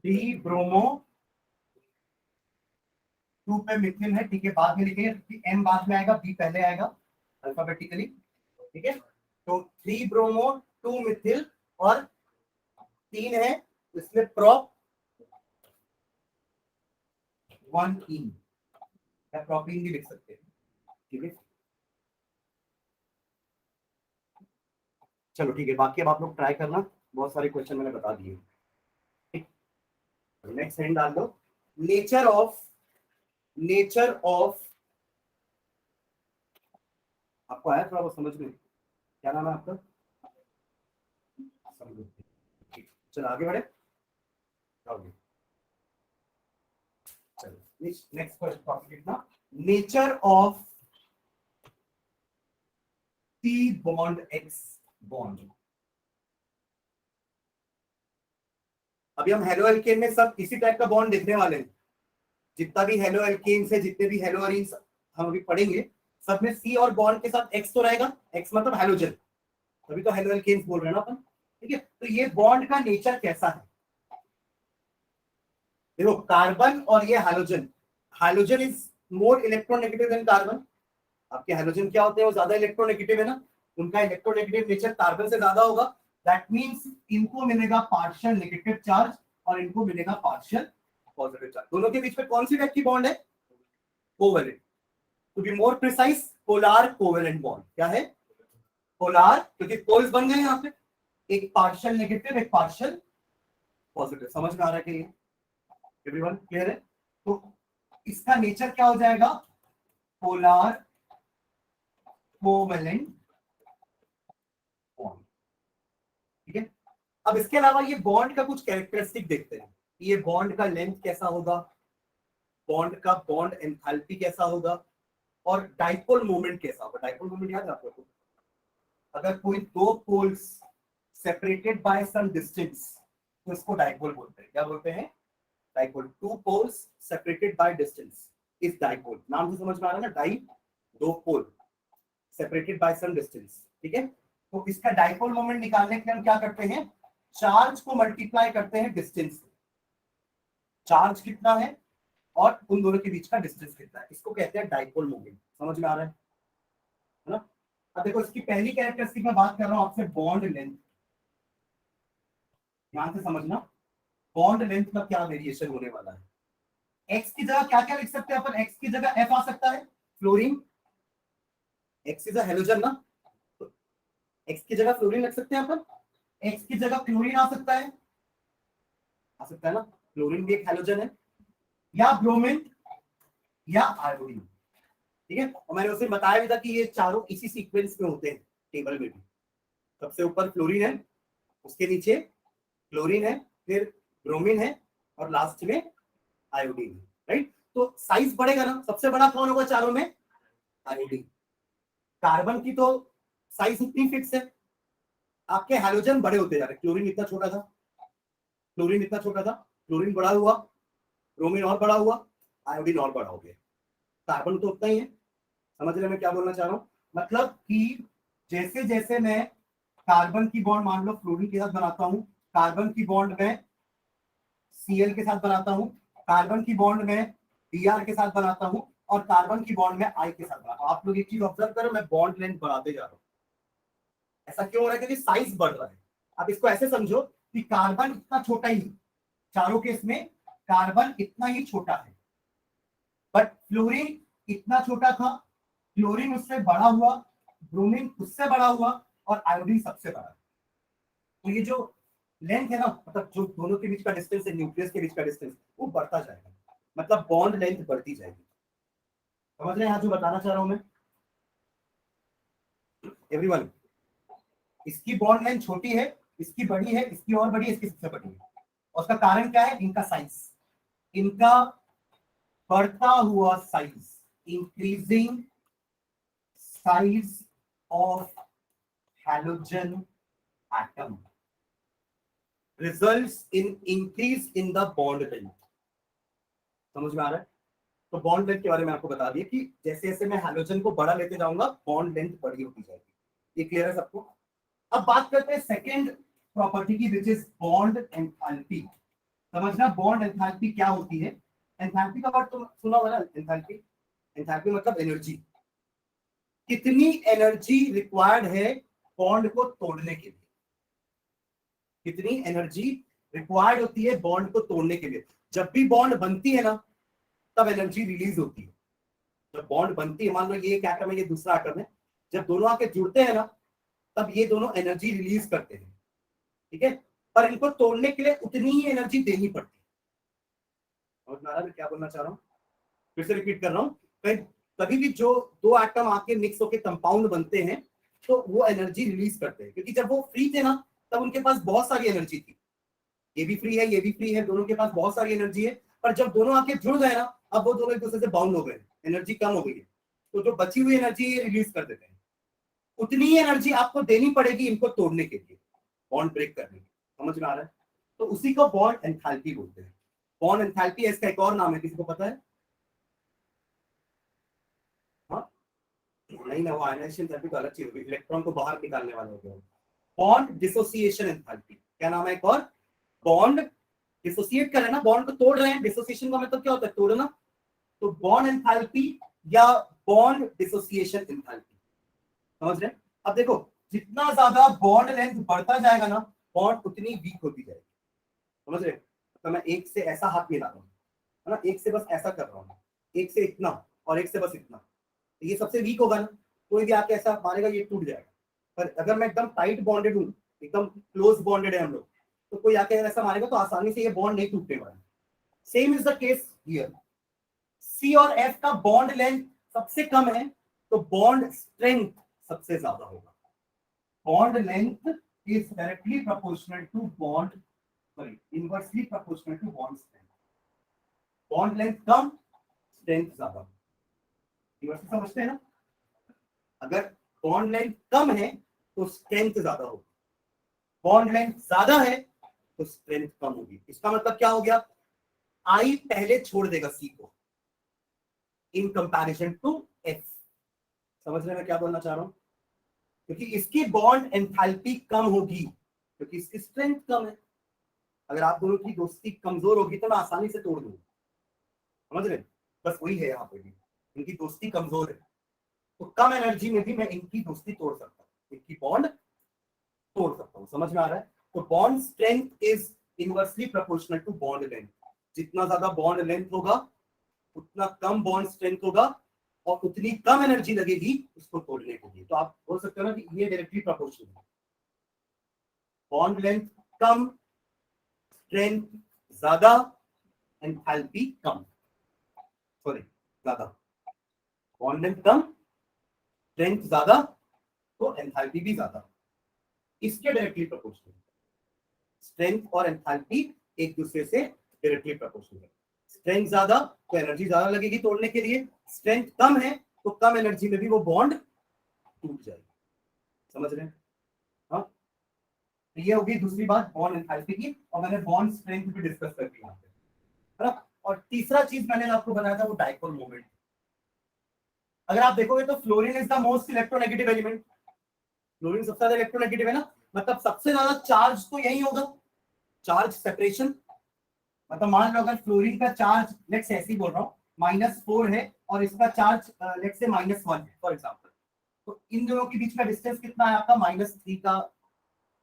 डी ब्रोमो 2 पे मिथिल है, ठीक है। बाद में लिखेंगे, एम बाद में आएगा, बी पहले आएगा अल्फाबेटिकली, ठीक है। तो 3 ब्रोमो 2 मिथिल और 3 है इसमें प्रॉप 1 इन, या प्रोपीन भी लिख सकते हैं, ठीक है। चलो ठीक है, बाकी अब आप लोग ट्राई करना, बहुत सारे क्वेश्चन मैंने बता दिए। नेक्स्ट हेडिंग डाल दो, नेचर ऑफ, नेचर ऑफ, आपको आया थोड़ा बहुत समझ में, क्या नाम है आपका? समझ, चलो आगे बढ़े। चलो नेक्स्ट क्वेश्चन टॉपिक लिखना, nature of P bond x bond. अभी हम हेलो एल्केन में सब इसी टाइप का बॉन्ड देखने वाले हैं। जितना भी हेलो एल्केन से, जितने भी हेलो अरीन्स हम अभी पढ़ेंगे, सब में सी और बॉन्ड के साथ एक्स तो रहेगा, एक्स मतलब हेलोजन, तभी तो हेलो एल्केन्स बोल रहे हैं ना अपन, ठीक है। तो ये बॉन्ड का नेचर कैसा है, देखो कार्बन और ये hydrogen, hydrogen is more electronegative than carbon. आपके हाइड्रोजन क्या होते हैं, वो ज्यादा इलेक्ट्रोनेगेटिव है ना, उनका इलेक्ट्रोनेगेटिव नेचर कार्बन से ज्यादा होगा। दैट मींस इनको मिलेगा पार्शियल नेगेटिव चार्ज और इनको मिलेगा पार्शियल पॉजिटिव चार्ज। दोनों के बीच में कौन सी टाइप की बॉन्ड है, covalent, to be more precise polar covalent bond. क्या है, पोलर, क्योंकि पोल्स बन गए यहाँ पे, एक पार्शियल नेगेटिव एक पार्शियल पॉजिटिव। समझ में आ रहा है कि एवरीवन क्लियर है? तो इसका नेचर क्या हो जाएगा, पोलर कोवेलेंट बॉन्ड, ठीक है। अब इसके अलावा ये बॉन्ड का कुछ कैरेक्टरिस्टिक देखते हैं, ये बॉन्ड का लेंथ कैसा होगा, बॉन्ड का बॉन्ड एंथैल्पी कैसा होगा, और डाइपोल मोमेंट कैसा होगा। डाइपोल मोमेंट याद है आपको, अगर कोई दो poles separated by some distance तो इसको डाइपोल बोलते हैं। क्या बोलते हैं, dipole. Two poles separated by distance is dipole. नाम से समझ में आ रहा है ना, डाई, दो पोल सेपरेटेड बाय सम डिस्टेंस, ठीक है। तो इसका डाइपोल मोमेंट निकालने के लिए हम क्या करते हैं, चार्ज को मल्टीप्लाई करते हैं डिस्टेंस से। चार्ज कितना है और उन दोनों के बीच का डिस्टेंस कितना है, इसको कहते हैं डाइपोल मोमेंट। समझ में आ रहा है ना। अब देखो इसकी पहली कैरेक्टरिस्टिक में बात कर रहा हूं आपसे, बॉन्ड लेंथ। ध्यान से समझना, बॉन्ड लेंथ का क्या वेरिएशन होने वाला है। एक्स की जगह क्या क्या लिख सकते हैं अपन, एक्स की जगह एफ आ सकता है, fluorine, x is a halogen ना, तो एक्स की जगह फ्लोरीन रख सकते हैं अपन, एक्स की जगह क्लोरीन आ सकता है, ना, क्लोरीन भी एक हेलोजन है, या ब्रोमीन या आयोडीन। ठीक है, और मैंने उसे बताया भी था कि ये चारों इसी सीक्वेंस में होते हैं टेबल में भी। सबसे ऊपर फ्लोरीन है, उसके नीचे क्लोरीन है, फिर ब्रोमीन है, और लास्ट में आयोडीन है, राइट। तो साइज बढ़ेगा ना, सबसे बड़ा कौन होगा चारों में, आयोडीन। कार्बन की तो साइज इतनी फिक्स है, आपके हैलोजन बड़े होते जा रहे, क्लोरीन इतना छोटा था, क्लोरीन इतना छोटा था, क्लोरीन बड़ा हुआ, ब्रोमीन और बड़ा हुआ, आयोडीन और बड़ा हो गया, कार्बन तो उतना ही है। समझ रहे मैं क्या बोलना चाह रहा हूँ, मतलब कि जैसे जैसे मैं कार्बन की बॉन्ड मान लो फ्लोरीन के साथ बनाता हूँ, कार्बन की बॉन्ड में Cl के साथ बनाता हूँ, कार्बन की बॉन्ड में Br के साथ बनाता हूँ, और कार्बन की बॉन्ड में I के साथ बनाता हूँ। आप लोग एक चीज ऑब्जर्व करो, मैं बॉन्ड लेंथ बढ़ाते जा रहा हूँ। ऐसा क्यों हो रहा है, क्योंकि साइज बढ़ रहा है। आप इसको ऐसे समझो कि कार्बन इतना छोटा ही, चारों केस में कार्बन इतना ही छोटा है, बट फ्लोरीन इतना छोटा था, क्लोरीन उससे बड़ा हुआ, ब्रोमीन उससे बड़ा हुआ, और आयोडीन सबसे बड़ा। तो ये जो लेंथ है ना, मतलब जो दोनों के बीच का डिस्टेंस है, न्यूक्लियस के बीच का डिस्टेंस, वो बढ़ता जाएगा, मतलब बॉन्ड लेंथ बढ़ती जाएगी। समझ रहे हैं यहाँ जो बताना चाह रहा हूं मैं एवरीवन। इसकी बॉन्ड लेंथ छोटी है, इसकी बड़ी है, इसकी और बड़ी है, इसकी सबसे बड़ी है, और उसका कारण क्या है, इनका साइज, इनका बढ़ता हुआ size, increasing size of halogen atom results in increase in the bond length। समझ में आ रहा है। तो बॉन्ड लेंथ के बारे में आपको बता दिया कि जैसे जैसे मैं हैलोजन को बड़ा लेते जाऊंगा बॉन्ड लेंथ बड़ी होती जाएगी। ये क्लियर है सबको। अब बात करते हैं सेकंड प्रॉपर्टी की, विच इज बॉन्ड एंथैल्पी। समझना बॉन्ड एंथैल्पी क्या होती है। एंथैल्पी का वर्ड तुम सुना होगा ना, एंथैल्पी, एंथैल्पी मतलब एनर्जी। कितनी एनर्जी रिक्वायर्ड है बॉन्ड को तोड़ने के लिए, कितनी एनर्जी रिक्वायर्ड होती है बॉन्ड को तोड़ने के लिए। जब भी बॉन्ड बनती है ना, तब एनर्जी रिलीज होती है। जब बॉन्ड बनती है, मान लो ये एक एटम है, ये दूसरा एटम है, जब दोनों आके जुड़ते हैं ना, तब ये दोनों एनर्जी रिलीज करते हैं, ठीक है। पर इनको तोड़ने के लिए उतनी ही एनर्जी देनी पड़ती है। समझ में आ रहा है मैं क्या बोलना चाह रहा हूँ। फिर से रिपीट कर रहा हूँ, कभी भी जो दो एटम आके मिक्स होके कंपाउंड बनते हैं, तो वो एनर्जी रिलीज करते हैं, क्योंकि जब वो फ्री थे ना, तब उनके पास बहुत सारी एनर्जी थी। ये भी फ्री है, ये भी फ्री है, दोनों के पास बहुत सारी एनर्जी है। पर जब दोनों आके जुड़ गए ना, अब वो दोनों एक दूसरे से बाउंड हो गए, एनर्जी कम हो गई है, तो जो बची हुई एनर्जी ये रिलीज कर देते हैं। उतनी ही एनर्जी आपको देनी पड़ेगी इनको तोड़ने के लिए, बॉन्ड ब्रेक करने के। समझ में आ रहा है। तो उसी को बॉन्ड एंथैल्पी बोलते हैं। बॉन्ड एंथैल्पी इसका एक और नाम है, किसी को पता है? हाँ नहीं ना, वो आयनाइजेशन एंथैल्पी तो अलग चीज होगी, इलेक्ट्रॉन को बाहर निकालने वाला हो गया। बॉन्ड डिसोसिएशन एंथैल्पी क्या नाम है एक और? बॉन्ड डिसोसिएट कर रहे हैं ना, बॉन्ड को तोड़ रहे हैं। डिसोसिएशन का मतलब क्या होता है? तोड़ना। तो बॉन्ड एंथैल्पी या बॉन्ड डिसोसिएशन एंथैल्पी, समझ रहे हैं। अब देखो, जितना ज्यादा बॉन्ड लेंथ बढ़ता जाएगा ना, बॉन्ड उतनी वीक होती जाएगी। समझ रहे हैं। तो मैं एक से ऐसा हाथ मिला रहा हूँ, है ना, एक से बस ऐसा कर रहा हूँ, एक से इतना, और एक से बस इतना, तो ये सबसे वीक होगा ना। कोई भी आके ऐसा मारेगा, ये टूट जाएगा। पर अगर मैं एकदम टाइट बॉन्डेड हूँ, एकदम क्लोज बॉन्डेड है हम लोग, तो कोई आके ऐसा मारेगा तो आसानी से ये बॉन्ड नहीं टूटने वाला। Same is the case here. C और एफ का बॉन्ड लेंथ सबसे कम है, तो बॉन्ड स्ट्रेंथ सबसे ज्यादा होगा। Bond length is directly proportional to bond, sorry inversely proportional to bond strength. Bond length कम, स्ट्रेंथ ज्यादा। इनवर्सली समझते हैं ना। अगर बॉन्ड लेंथ कम है तो स्ट्रेंथ ज्यादा होगी, बॉन्ड लेंथ ज्यादा है तो स्ट्रेंथ कम होगी। इसका मतलब क्या हो गया? आई पहले छोड़ देगा सी को इन कंपैरिजन टू एफ। समझ रहे मैं क्या बोलना चाह रहा हूं? क्योंकि इसकी बॉन्ड एंथैल्पी कम होगी, क्योंकि इसकी स्ट्रेंथ कम है। अगर आप दोनों की दोस्ती कमजोर होगी तो मैं आसानी से तोड़ दूंगा। समझ रहे? बस वही है यहाँ पे भी, इनकी दोस्ती कमजोर है, तो कम एनर्जी में भी मैं इनकी दोस्ती तोड़ सकता हूँ, इनकी बॉन्ड तोड़ सकता हूँ। समझ में आ रहा है। तो bond strength is inversely proportional to bond length. जितना ज्यादा बॉन्ड लेंथ होगा उतना कम बॉन्ड स्ट्रेंथ होगा और उतनी कम एनर्जी लगेगी उसको तोड़ने के लिए। तो आप बोल सकते हो ना कि ये डायरेक्टली प्रोपोर्शनल है। बॉन्ड लेंथ कम, स्ट्रेंथ ज्यादा, एंथैल्पी कम, सॉरी ज्यादा। बॉन्ड लेंथ कम, स्ट्रेंथ ज्यादा, तो एंथैल्पी भी ज्यादा। इसके डायरेक्टली प्रोपोर्शनल। स्ट्रेंथ और एंथैल्पी एक दूसरे से डायरेक्टली प्रोपोर्शनल है। स्ट्रेंथ ज्यादा तो एनर्जी ज्यादा लगेगी तोड़ने के लिए, स्ट्रेंथ कम है तो कम एनर्जी में भी वो बॉन्ड टूट जाएगी। समझ रहे हैं? हाँ, ये होगी दूसरी बात बॉन्ड एंथैल्पी की, और मैंने बॉन्ड स्ट्रेंथ भी डिस्कस कर दिया है ना। और तीसरा चीज मैंने आपको बताया था वो डाइपोल मोमेंट। अगर आप देखोगे तो fluorine is the most electronegative element. Fluorine सबसे ज्यादा इलेक्ट्रोनेगेटिव है ना, मतलब सबसे ज्यादा चार्ज तो यही होगा, चार्ज सेपरेशन। मतलब मान लो अगर फ्लोरीन का चार्ज लेट्स ऐसे ही बोल रहा हूँ -4 है और इसका चार्ज लेट्स से -1 है फॉर एग्जांपल, तो इन दोनों के बीच का डिस्टेंस कितना है आपका? -3 का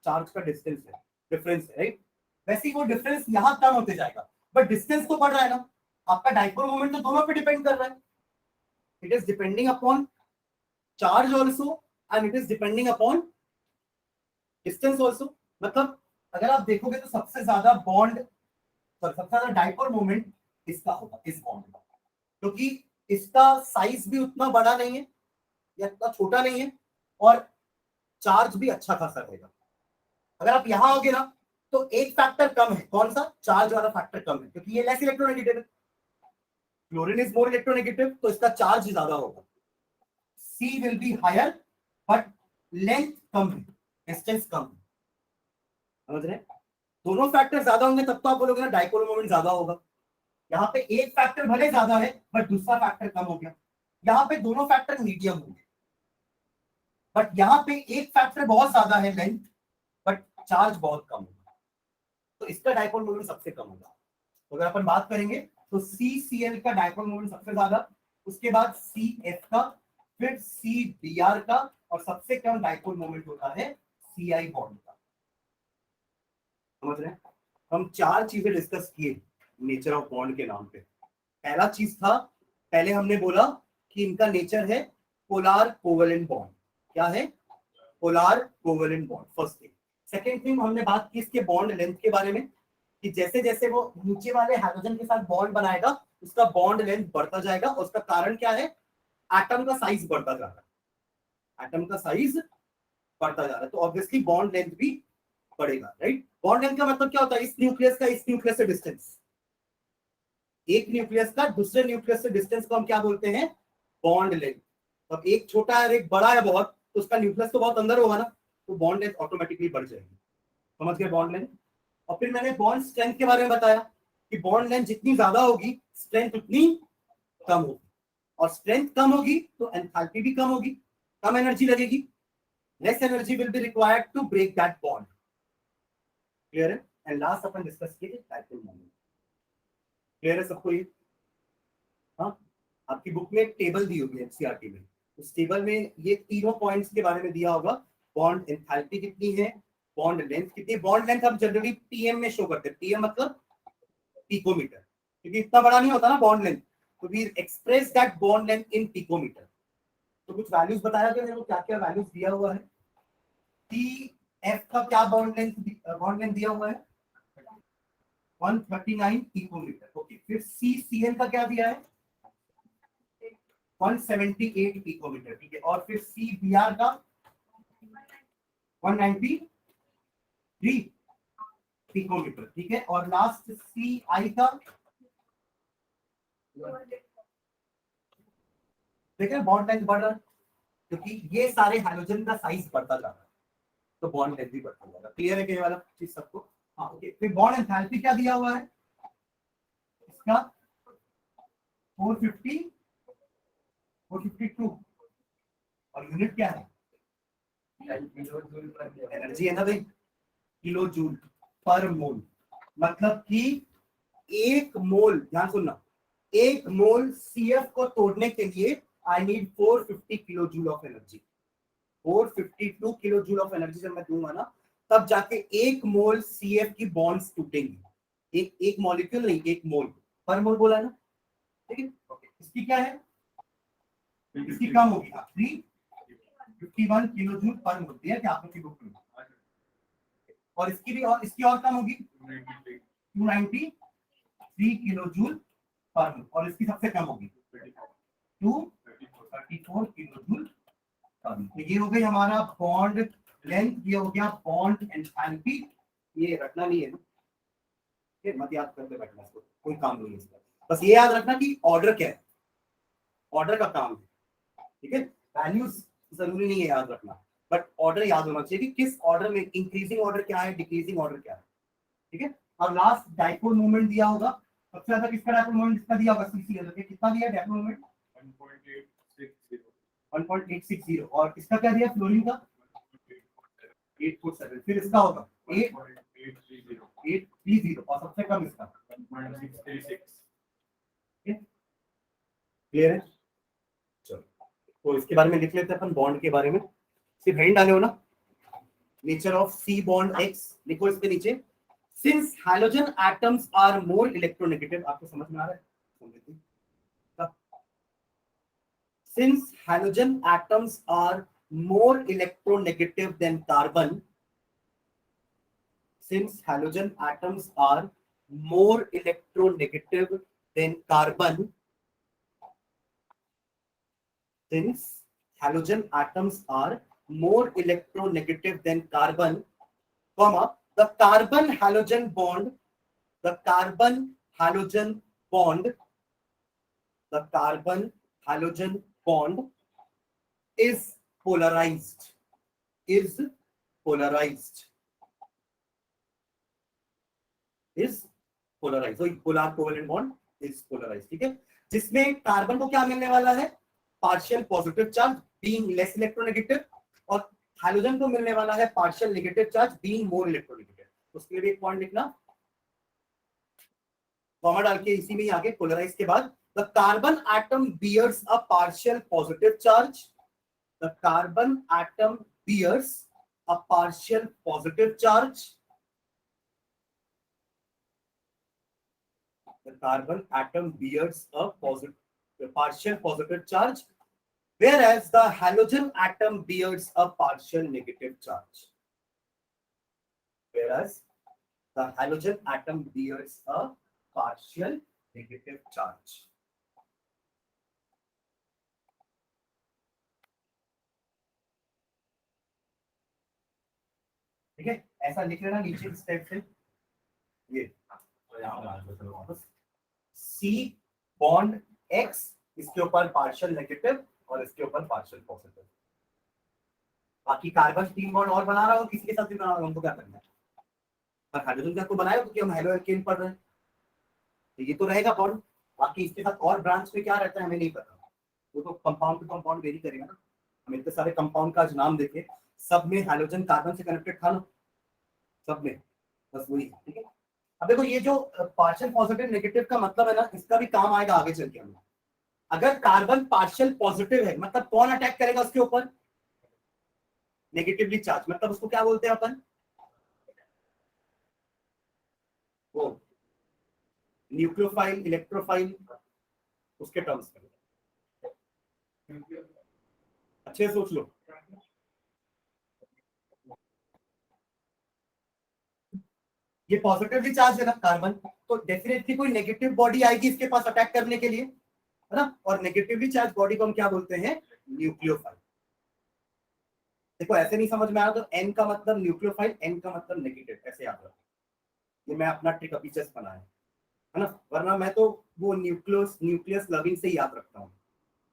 चार्ज का डिस्टेंस है, डिफरेंस है, राइट? वैसे ही वो डिफरेंस यहाँ कम होते जाएगा, बट डिस्टेंस तो बढ़ रहा है ना। आपका डाइपोल मोमेंट तो दोनों पे डिपेंड कर रहा है। It is depending upon charge also and it is depending upon distance also. मतलब अगर आप देखोगे तो सबसे ज्यादा बॉन्ड, सबसे ज्यादा डाइपोल मोमेंट इसका होगा, इस बॉन्ड का, क्योंकि इसका साइज भी उतना बड़ा नहीं है या इतना छोटा नहीं है और चार्ज भी अच्छा खासा रहेगा। अगर आप यहां आओगे ना तो एक फैक्टर कम है, कौन सा? चार्ज वाला फैक्टर कम है, क्योंकि ये लेस इलेक्ट्रोनेगेटिव है। फ्लोरीन इज मोर इलेक्ट्रोनेगेटिव, तो इसका चार्ज ज्यादा होगा। C will be higher but length कम है, डिस्टेंस कम है। समझ रहे हैं? दोनों फैक्टर ज्यादा होंगे तब तो आप बोलोगे ना डाइपोल मोमेंट ज्यादा होगा। यहाँ पे एक फैक्टर भले ज्यादा है बट दूसरा फैक्टर कम हो गया। यहाँ पे दोनों फैक्टर मीडियम होंगे, बट यहाँ पे एक फैक्टर बहुत ज्यादा है लेंथ, बट चार्ज बहुत कम होगा, तो इसका डाइपोल मोमेंट सबसे कम होगा। तो अगर अपन बात करेंगे तो CCl का डाइपोल मोमेंट सबसे ज्यादा, उसके बाद CF का, फिर CBr का, और सबसे कम डाइपोल मोमेंट होता है CI बॉन्ड का। समझ रहे हैं? हम 4 चीजें डिस्कस किए नेचर ऑफ बॉन्ड के नाम पे। पहला चीज था, पहले हमने बोला कि इनका नेचर है पोलर कोवेलेंट बॉन्ड। क्या है? Polar covalent bond, first thing. Second thing हमने बात की इसके बॉन्ड लेंथ के बारे में, कि जैसे जैसे वो नीचे वाले हाइड्रोजन के साथ बॉन्ड बनाएगा उसका बॉन्ड लेंथ बढ़ता जाएगा, और उसका कारण क्या है? एटम का साइज बढ़ता जा रहा है। एटम का साइज बढ़ता जा रहा है तो ऑब्वियसली बॉन्ड लेंथ भी बढ़ेगा, राइट? बॉन्ड लेंथ का मतलब क्या होता है? इस न्यूक्लियस का इस न्यूक्लियस से डिस्टेंस, एक न्यूक्लियस का दूसरे न्यूक्लियस से डिस्टेंस को हम क्या बोलते हैं? Bond length. अब एक छोटा है और एक बड़ा है बहुत, तो उसका न्यूक्लियस तो बहुत अंदर होगा ना, तो बॉन्ड लेंथ ऑटोमेटिकली बढ़ जाएगी। समझ गए बॉन्ड लेंथ? और फिर मैंने बॉन्ड स्ट्रेंथ के बारे में बताया कि बॉन्ड लेंथ जितनी ज्यादा होगी स्ट्रेंथ उतनी कम होगी, और स्ट्रेंथ कम होगी तो एंथैल्पी भी कम होगी, कम एनर्जी लगेगी, less energy will be required to break that bond. Clear है? एंड लास्ट अपन डिस्कस किए डाइपोल मोमेंट। क्लियर है सबको ये? हाँ, आपकी बुक में एक टेबल दी होगी एनसीईआरटी में, उस टेबल में ये तीनों पॉइंट्स के बारे में दिया होगा। बॉन्ड एंथैल्पी कितनी है, बॉन्ड लेंथ कितनी। बॉन्ड लेंथ हम जनरली पीएम में शो करते हैं, पीएम मतलब पिकोमीटर, क्योंकि इतना बड़ा नहीं होता ना बॉन्ड लेंथ, तो we express that bond length in picometer. तो कुछ वैल्यूज बताया कि मेरे को क्या क्या वैल्यूज दिया हुआ है। टीएफ का क्या बॉन्ड लेंथ दिया हुआ है? 139 पिकोमीटर। ओके, फिर CCl का क्या दिया है? 178 पिकोमीटर, ठीक है। और फिर CBr का 193 पिकोमीटर, ठीक है। और लास्ट CI का, देखिए बॉन्ड लेंथ बढ़ रहा है क्योंकि ये सारे हाइड्रोजन का साइज बढ़ता जा रहा है, तो बॉन्ड लेंथ भी बढ़ता जाएगा। क्लियर है ये वाला चीज सबको? हाँ, ओके। फिर बॉन्ड एंथैल्पी क्या दिया हुआ है इसका? 450 452, और यूनिट क्या है? एनर्जी है ना भाई, किलो जूल पर मोल। मतलब कि एक मोल, ध्यान सुनना, एक मोल CF को तोड़ने के लिए I need 450 kilo joule of energy. 452 kilo joule of energy जब मैं दूंगा ना, तब जाके 1 मोल CF की बॉन्ड्स टूटेंगी। एक मॉलिक्यूल नहीं, 1 मोल, पर मोल बोला है ना, ठीक है। ओके, इसकी क्या है, इसकी कम होगी 351 किलो जूल पर मोल, दिया क्या आपकी बुक में, और इसकी भी, और इसकी और कम होगी 293 किलो जूल पर मोल, और इसकी सबसे कम होगी 234 किलो जूल पर मोल। तो ये हो गई हमारा बॉन्ड लेंथ, ये हो गया बॉन्ड एंथैल्पी। ये रखना नहीं है ना, ये मत याद करते बैठना, इसको कोई काम नहीं है इसका, बस ये याद रखना कि ऑर्डर क्या है, ऑर्डर का काम है, ठीक है। वैल्यूज जरूरी नहीं है याद रखना, बट ऑर्डर याद होना चाहिए कि किस ऑर्डर में, इंक्रीजिंग ऑर्डर क्या है, डिक्रीजिंग ऑर्डर क्या है, ठीक है। और लास्ट डाइपोल मोमेंट दिया होगा, सबसे ज्यादा किसका डाइपोल मोमेंट इसका दिया होगा, CCl, कितना दिया डाइपोल मोमेंट 1.860, और इसका क्या दिया फ्लोरीन का 847, फिर इसका होगा 830, और सबसे कम इसका 1.636। क्लियर है। चलो, तो इसके बारे में लिख लेते हैं अपन, बॉन्ड के बारे में, सिर्फ हेडिंग डाले हो ना, nature of C bond X लिखो इसके नीचे। Since halogen atoms are more electronegative, आपको समझ में आ रहा है, since halogen atoms are more electronegative than carbon, since halogen atoms are more electronegative than carbon, since halogen atoms are more electronegative than carbon, comma, the carbon halogen bond, the carbon halogen bond, the carbon halogen bond is polarized, is polarized, is polarized, so polar covalent bond is polarized, ठीक है। जिसमें carbon को क्या मिलने वाला है, partial positive charge being less electronegative, और hydrogen को मिलने वाला है partial negative charge being more electronegative. उसके लिए भी एक पॉइंट लिखना, कॉमा डाल के इसी में ही आगे पोलराइज के बाद, the carbon atom bears a partial positive charge, the carbon atom bears a partial positive charge, the carbon atom bears a partial positive charge, whereas the halogen atom bears a partial negative charge, whereas the halogen atom bears a partial negative charge. ठीक है, ऐसा लिख लेना नीचे इस type से, ये वापस C बॉन्ड X, इसके ऊपर पार्शियल नेगेटिव और इसके ऊपर पार्शियल पॉजिटिव। बाकी कार्बन 3 बॉन्ड और बना रहा हो, किसी के साथ भी बना रहा हो, हमको क्या करना है, पर हाइड्रोजन का तो बनाया क्योंकि हम हेलो एल्केन पढ़ रहे हैं, तो ये तो रहेगा बॉन्ड। बाकी इसके साथ और ब्रांच में क्या रहता है हमें नहीं पता, वो तो कंपाउंड टू कंपाउंड वेरी करेगा ना। हम इतने सारे कंपाउंड का नाम देखे, सब में हाइड्रोजन कार्बन से कनेक्टेड था ना, सब में, बस वही, ठीक है। अब देखो ये जो पार्शियल पॉजिटिव नेगेटिव का मतलब है ना, इसका भी काम आएगा आगे चल के हमें। अगर कार्बन पार्शियल पॉजिटिव है, मतलब कौन अटैक करेगा उसके ऊपर, नेगेटिवली चार्ज, मतलब उसको क्या बोलते हैं अपन, वो न्यूक्लियोफाइल, इलेक्ट्रोफाइल, उसके टर्म्स में अच्छे से सोच लो। ये पॉजिटिवली चार्ज है ना कार्बन, तो डेफिनेटली कोई नेगेटिव बॉडी आएगी इसके पास अटैक करने के लिए, है ना, और नेगेटिवली चार्ज बॉडी को हम क्या बोलते हैं, न्यूक्लियोफाइल। देखो ऐसे नहीं समझ में आया तो N का मतलब न्यूक्लियोफाइल, N का मतलब नेगेटिव, ऐसे याद रखो। ये मैं अपना ट्रिक अभी जस्ट बनाया है ना, वरना मैं तो वो न्यूक्लियस लविंग से ही याद रखता हूँ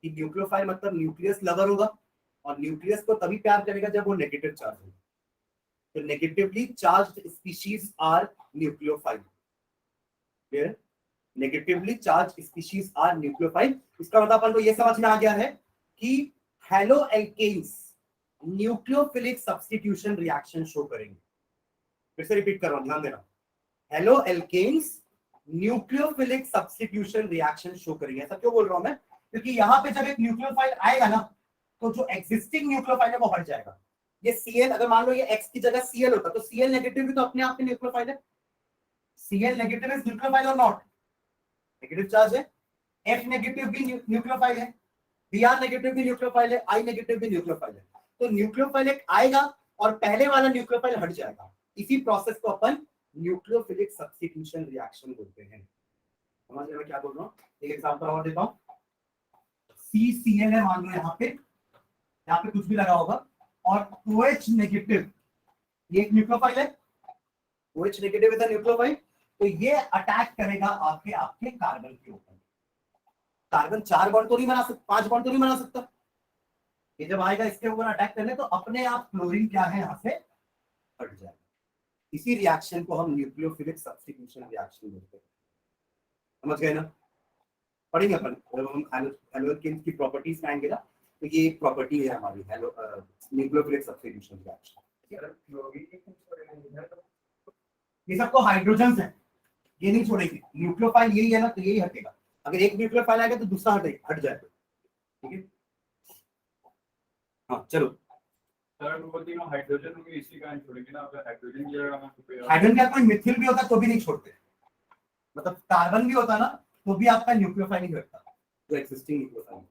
कि न्यूक्लियोफाइल मतलब न्यूक्लियस लवर होगा, और न्यूक्लियस को तभी प्यार करेगा जब वो नेगेटिव चार्ज होगा। तो negatively charged species are nucleophile, clear, negatively charged species are nucleophile. इसका मतलब अपन को ये समझ में आ गया है कि halo alkanes nucleophilic substitution reaction show करेंगे। फिर से रिपीट कर रहा हूं, ध्यान देना, halo alkanes nucleophilic substitution reaction show करेंगे। ऐसा क्यों बोल रहा हूं मैं, क्योंकि यहां पे जब एक न्यूक्लियोफाइल आएगा ना, तो जो एग्जिस्टिंग न्यूक्लियोफाइल है वो हट जाएगा, ये Cl, अगर मान लो ये X की जगह Cl होता तो Cl नेगेटिव भी तो अपने आप में न्यूक्लियोफाइल है। Cl नेगेटिव इज न्यूक्लियोफाइल और नॉट, नेगेटिव चार्ज है। F नेगेटिव भी न्यूक्लियोफाइल है, Br नेगेटिव भी न्यूक्लियोफाइल है, I नेगेटिव भी न्यूक्लियोफाइल है। तो न्यूक्लियोफाइल एक आएगा और पहले वाला न्यूक्लियोफाइल हट जाएगा। इसी प्रोसेस को अपन न्यूक्लियोफिलिक सब्स्टिट्यूशन रिएक्शन बोलते हैं। समझ रहे हो क्या बोल रहा हूँ? एक एग्जांपल और देता हूँ। CCl है मान लो, यहाँ पे कुछ भी लगा होगा, और OH नेगेटिव, ये एक न्यूक्लियोफाइल है, OH negative is a nucleophile. तो ये अटैक करेगा आपके कार्बन के ऊपर। कार्बन 4 बॉन्ड तो नहीं बना सकता, 5 बॉन्ड तो नहीं बना सकता। ये जब आएगा इसके ऊपर अटैक करने तो अपने आप क्लोरीन क्या है, यहाँ से हट जाएगा। इसी रिएक्शन को हम न्यूक्लियोफिलिक सब्स्टिट्यूशन रिएक्शन बोलते हैं। समझ गए ना? पढ़ेंगे अपन जब हम हैलोजेन की प्रॉपर्टीज में आएंगे ना, तो ये एक प्रॉपर्टी है हमारी न्यूक्लियोफिलिक सब्स्टिट्यूशन रिएक्शन। ये सब तो हाइड्रोजन है, ये नहीं छोड़ेगी। न्यूक्लियोफाइल यही है ना, तो यही हटेगा। अगर एक न्यूक्लियोफाइल आएगा तो दूसरा हट जाएगा। ठीक है, हाँ चलो। सर वो तीनों हाइड्रोजन होंगे, इसी कारण छोड़ेंगे ना। अगर हाइड्रोजन की जगह हम हाइड्रोजन का कोई मिथिल भी होता तो भी नहीं छोड़ते, मतलब कार्बन भी होता ना तो भी आपका न्यूक्लियोफाइल नहीं हटता, जो एक्सिस्टिंग न्यूक्लियोफाइल।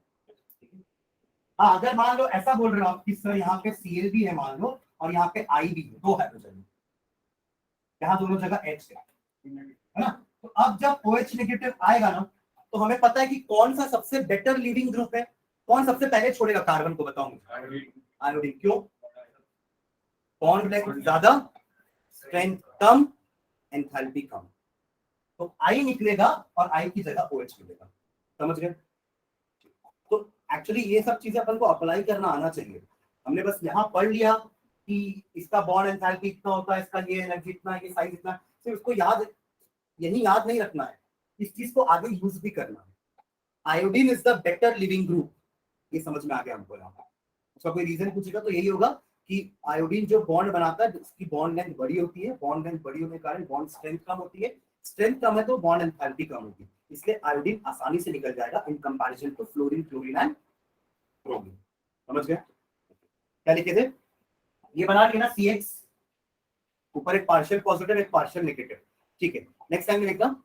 हाँ, अगर मान लो ऐसा बोल रहे हो आप कि सर यहाँ पे Cl भी है मान लो, और यहाँ पे I भी है, 2 हाइड्रोजन, यहाँ दोनों जगह H है ना। तो अब जब OH नेगेटिव आएगा ना, तो हमें पता है कि कौन सा सबसे बेटर लीविंग ग्रुप है, कौन सबसे पहले छोड़ेगा कार्बन को, बताओ मुझे। आयोडीन। क्यों? बॉन्ड लेंथ ज्यादा, स्ट्रेंथ कम, एंथैल्पी कम। तो I निकलेगा और I की जगह OH मिलेगा। समझ गए? तो एक्चुअली ये सब चीजें अपन को अप्लाई करना आना चाहिए। हमने बस यहाँ पढ़ लिया कि इसका बॉन्ड एंथैल्पी इतना होता है, इसका ये एनर्जी इतना है, ये साइज इतना है, सिर्फ उसको यही याद नहीं रखना है, इस चीज को आगे यूज भी करना है। Iodine is the better leaving group, ये समझ में आ गया हमको। यहाँ उसका कोई रीजन पूछेगा तो यही होगा कि आयोडीन जो बॉन्ड बनाता है उसकी बॉन्ड लेंथ बड़ी होती है, बॉन्ड लेंथ बड़ी होने के कारण बॉन्ड स्ट्रेंथ कम होती है, स्ट्रेंथ कम है तो बॉन्ड एंथैल्पी कम होगी, इसलिए आयोडीन आसानी से निकल जाएगा in comparison to fluorine, chlorine and bromine. समझ गए? क्या लिखे थे? ये बना के ना CX ऊपर एक पार्शियल पॉजिटिव एक पार्शियल नेगेटिव। ठीक है, नेक्स्ट टाइम लिखना,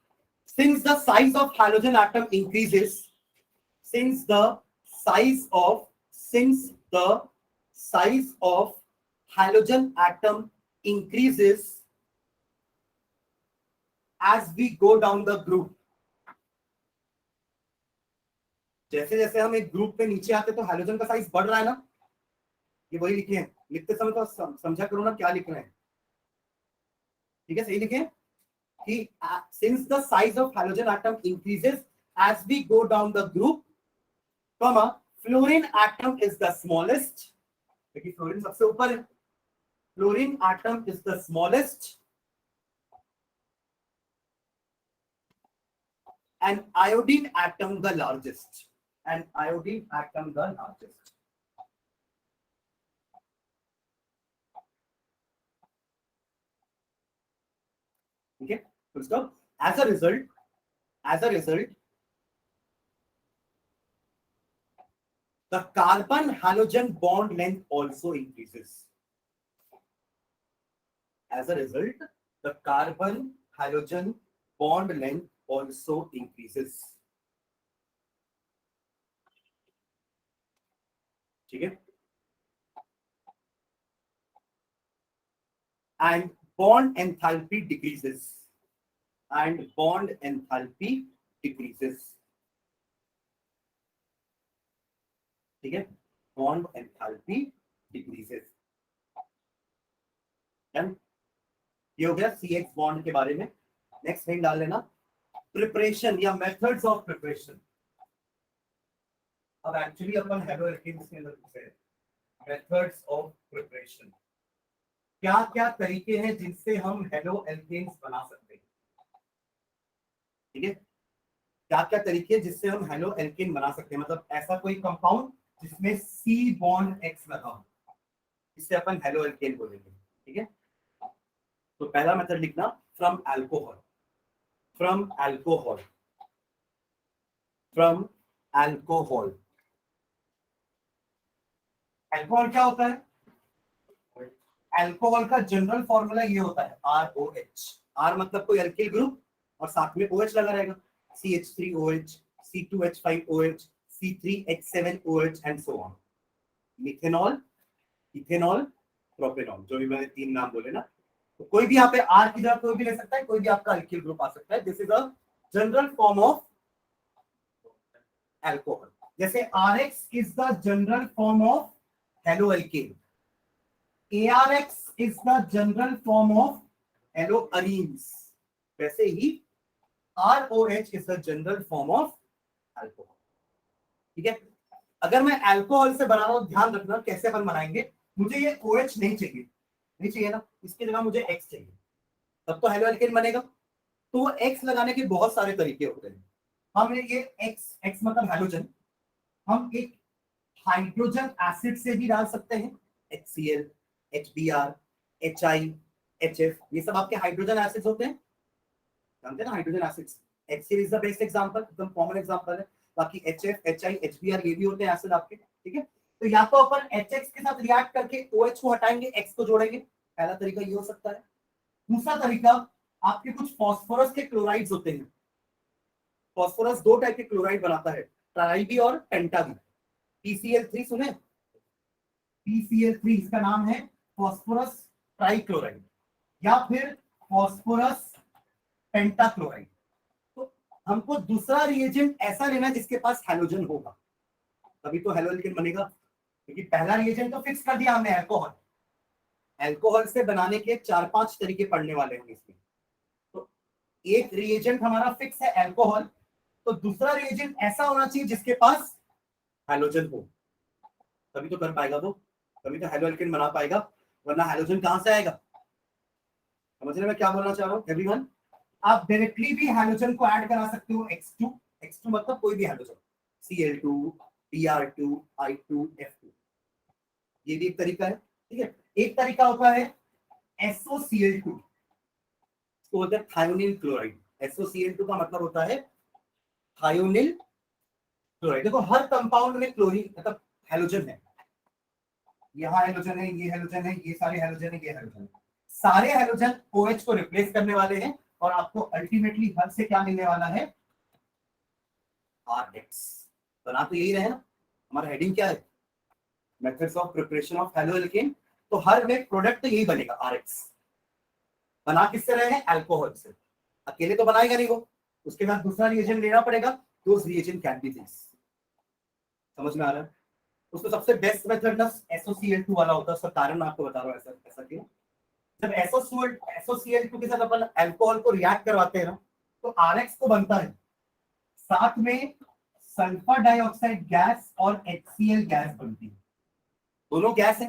since the size of halogen atom increases, since the size of halogen atom increases as we go down the group, जैसे जैसे हम एक ग्रुप पे नीचे आते तो हाइड्रोजन का साइज बढ़ रहा है ना, ये वही लिखे हैं, लिखते समय तो समझा करो ना क्या लिख रहे हैं। ठीक है, सही लिखे कि since the size of halogen atom increases as we go down the group, comma fluorine atom is the smallest, क्योंकि फ्लोरीन सबसे ऊपर है, fluorine atom is the smallest and iodine atom the largest, and iodine atom the largest. ठीक है, तो as a result the carbon halogen bond length also increases. As a result the carbon halogen bond length also increases. ठीक है, and bond enthalpy decreases, and bond enthalpy decreases. ठीक है, bond enthalpy decreases. Done? ये हो गया CX bond के बारे में। नेक्स्ट हेड डाल लेना, प्रिपरेशन या मेथड्स ऑफ प्रिपरेशन। अब एक्चुअली अपन हेलो एल्केन्स के अंदर पूछे मेथड्स ऑफ प्रिपरेशन, क्या क्या तरीके हैं जिनसे हम हेलो एल्केन्स बना सकते हैं। ठीक है, क्या क्या तरीके जिससे हम हेलो एल्केन बना सकते हैं, मतलब ऐसा कोई कंपाउंड जिसमें C बॉन्ड X लगा हो, इससे अपन हेलो एल्केन बोलेंगे। ठीक है, तो पहला मेथड लिखना, from alcohol, from alcohol, from alcohol. Alcohol क्या होता है? अल्कोहल का जनरल फॉर्मूला ये होता है ROH। R मतलब कोई अल्किल ग्रुप और साथ में OH लगा रहेगा, CH3OH, C2H5OH, C3H7OH and so on. Methanol, ethanol, propanol, जो भी मैंने 3 नाम बोले ना, तो कोई भी यहाँ पे R की जगह कोई भी ले सकता है, कोई भी आपका अल्किल ग्रुप आ सकता है। This is a general form of alcohol. जैसे RX is the general form of haloalkane, ARX is the general form of haloarenes, वैसे ही ROH is the general form of alcohol। ठीक है, अगर मैं अल्कोहल से बना रहा हूं, ध्यान रखना कैसे अपन बनाएंगे। मुझे ये OH नहीं चाहिए, नहीं चाहिए ना, इसकी जगह मुझे X चाहिए, तब तो हेलोअल्केन बनेगा। तो X लगाने के बहुत सारे तरीके होते हैं। हम ये X मतलब हेलोजन, हम एक हाइड्रोजन एसिड से भी डाल सकते हैं, HCl, HBr, HI, HF, ये सब आपके हाइड्रोजन एसिड्स होते हैं, जानते हैं ना hydrogen acids. HCl is the best example, एकदम कॉमन एग्जांपल है। बाकी HF, HI, HBr ये भी होते हैं एसिड आपके, ठीक है। तो या तो अपन HX के साथ रिएक्ट करके OH को हटाएंगे, X को जोड़ेंगे, पहला तरीका ये हो सकता है। दूसरा तरीका, आपके कुछ फास्फोरस के क्लोराइड्स होते हैं। फास्फोरस 2 टाइप के क्लोराइड बनाता है, ट्राई और पेंटाबी। PCl3 सुने, PCl3 इसका नाम है फास्फोरस ट्राइक्लोराइड या फिर फास्फोरस पेंटाक्लोराइड। तो हमको दूसरा रिएजेंट ऐसा लेना है जिसके पास हैलोजन होगा, तभी तो हेलोअल्केन बनेगा। क्योंकि पहला रिएजेंट तो फिक्स कर दिया हमने, अल्कोहल। अल्कोहल से बनाने के 4-5 तरीके पढ़ने वाले हैं इसमें। तो एक रिएजेंट हमारा फिक्स है अल्कोहल, तो दूसरा रिएजेंट ऐसा होना चाहिए जिसके पास हैलोजन हो, तभी तो कर पाएगा वो, तभी तो हेलोअल्केन बना पाएगा, वरना हैलोजन कहां से आएगा। समझ रहे मैं क्या बोलना चाह रहा हूँ एवरीवन। आप डायरेक्टली भी हैलोजन को ऐड करा सकते हो, X2 मतलब कोई भी halogen, Cl2, Br2, I2, F2, ये भी एक तरीका है, ठीक है। एक तरीका होता है SOCl2, इसको बोलते हैं थायोनिल क्लोराइड। SOCl2 का मतलब होता है थायोनिल क्लोराइड। देखो हर कंपाउंड में क्लोरीन मतलब हैलोजन है, यहाँ हैलोजन है, ये हैलोजन है, ये सारे हैलोजन है, ये हैलोजन है, सारे हैलोजन OH को रिप्लेस करने वाले हैं और आपको अल्टीमेटली हर से क्या मिलने वाला है, RX। बना तो यही रहे ना, हमारा हेडिंग क्या है, मेथड्स ऑफ प्रिपरेशन ऑफ हेलोअल्केन। तो हर में प्रोडक्ट तो यही बनेगा, RX। बना किससे रहे हैं, अल्कोहल से, अकेले तो बनाएगा नहीं वो, उसके बाद दूसरा रिएजेंट लेना पड़ेगा, दोस रिएजेंट कैन बी दिस। समझ में आ रहा है। उसको सबसे बेस्ट मेथड ना SOCl2 वाला होता है, उसका कारण मैं आपको बता रहा हूँ ऐसा क्यों। जब SOCl2 के साथ अपन अल्कोहल को रिएक्ट करवाते हैं ना, तो RX को बनता है, साथ में सल्फर डाइऑक्साइड गैस और HCl गैस बनती है, दोनों गैस है,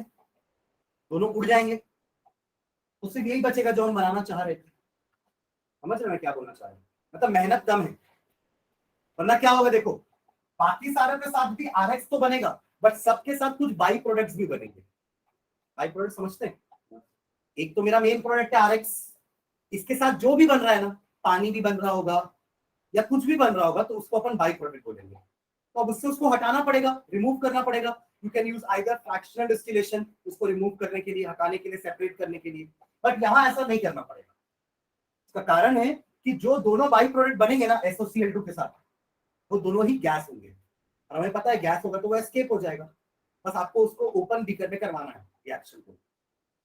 दोनों उड़ जाएंगे, तो सिर्फ यही बचेगा जो हम बनाना चाह रहे थे। समझ रहे मैं क्या बोलना चाह रहा हूँ, मतलब मेहनत कम है, वरना क्या होगा देखो, बाकी सारे के साथ भी RX तो बनेगा, बट सबके साथ कुछ बाई प्रोडक्ट्स भी बनेंगे। बाई प्रोडक्ट समझते हैं, एक तो मेरा मेन प्रोडक्ट है RX, इसके साथ जो भी बन रहा है ना, पानी भी बन रहा होगा या कुछ भी बन रहा होगा, तो उसको अपन बाई प्रोडक्ट बोलेंगे। तो अब उससे उसको हटाना पड़ेगा, रिमूव करना पड़ेगा। You can use either fractional distillation, उसको रिमूव करने के लिए, हटाने के लिए, सेपरेट करने के लिए, बट यहाँ ऐसा नहीं करना पड़ेगा। इसका कारण है कि जो दोनों बाई प्रोडक्ट बनेंगे ना SOCl2 के साथ, वो दोनों ही गैस होंगे, और हमें पता है गैस होगा तो वो एस्केप हो जाएगा। बस आपको उसको ओपन बीकर में करवाना है रिएक्शन को।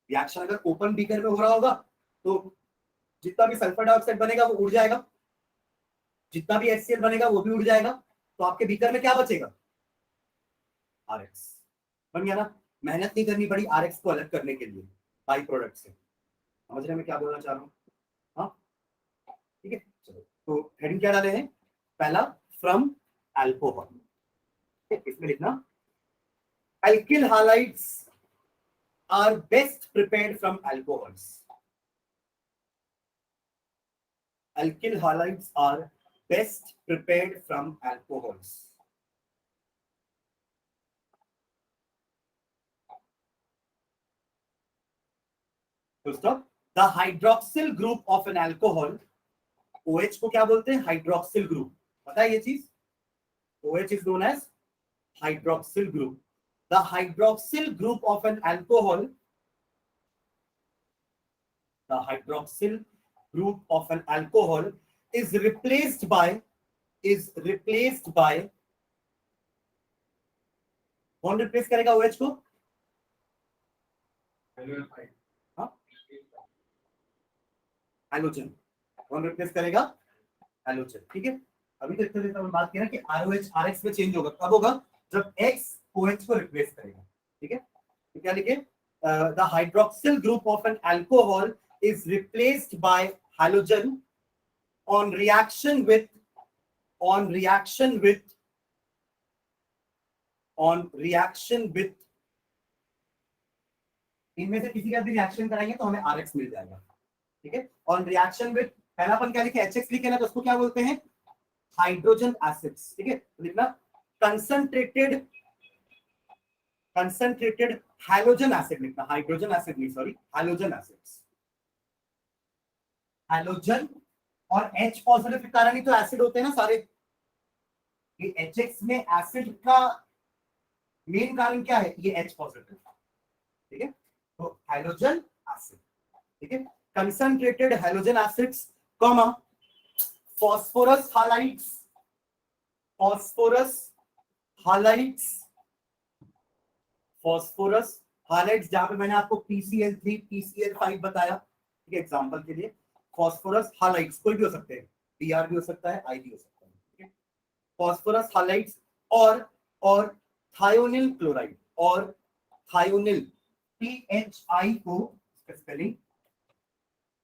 रिएक्शन अगर ओपन बीकर में हो रहा होगा तो जितना भी सल्फर डाइऑक्साइड बनेगा वो उड़ जाएगा, जितना भी HCl बनेगा वो भी उड़ जाएगा, तो आपके बीकर में क्या बचेगा, RX। बन गया ना, मेहनत नहीं करनी पड़ी RX को अलग करने के लिए बाई प्रोडक्ट से। समझ रहे मैं क्या बोलना चाह रहा हूँ, हाँ ठीक है। चलो तो हेडिंग क्या डाले हैं, पहला फ्रॉम अल्कोहल, इसमें लिखना alkyl halides are best prepared from alcohols. Alkyl halides are best prepared from alcohols. Stop. The hydroxyl group of an alcohol, OH को क्या बोलते हैं, हाइड्रोक्सिल ग्रुप, पता है ये चीज, OH is known as hydroxyl group. The hydroxyl group of an alcohol the hydroxyl group of an alcohol is replaced by कौन replace करेगा OH को? हैलोजन। कौन रिप्लेस करेगा? हैलोजन। ठीक है, अभी तक तो हम बात की ना कि ROH RX में चेंज होगा। कब होगा? जब X OH को रिप्लेस करेगा। ठीक है, तो क्या लिखे? The hydroxyl group of an alcohol is replaced by halogen on reaction with इनमें से किसी का भी रिएक्शन कराएंगे तो हमें RX मिल जाएगा। ठीक है, ऑन रिएक्शन विद, पहला अपन क्या लिखे? HX लिखे ना, तो उसको क्या बोलते हैं? Hydrogen acids. ठीक है, तो लिखना कंसंट्रेटेड हैलोजन एसिड लिखना, हाइड्रोजन एसिड नहीं, सॉरी, हैलोजन एसिड्स। हैलोजन और H पॉजिटिव के कारण ही तो एसिड होते हैं ना सारे। ये HX में एसिड का मेन कारण क्या है? ये H पॉजिटिव। ठीक है, तो हैलोजन एसिड। ठीक है, concentrated halogen acids, comma, phosphorus highlights, जहां पे मैंने आपको PCl3 PCl5 बताया। ठीक है, एग्जांपल के लिए फॉस्फोरस हाइलाइट्स कोई भी हो सकते हैं, Br भी हो सकता है, I भी हो सकता है। ठीक है, फॉस्फोरस हाइलाइट्स और थायोनिल क्लोराइड, और थायोनिल THI को spelling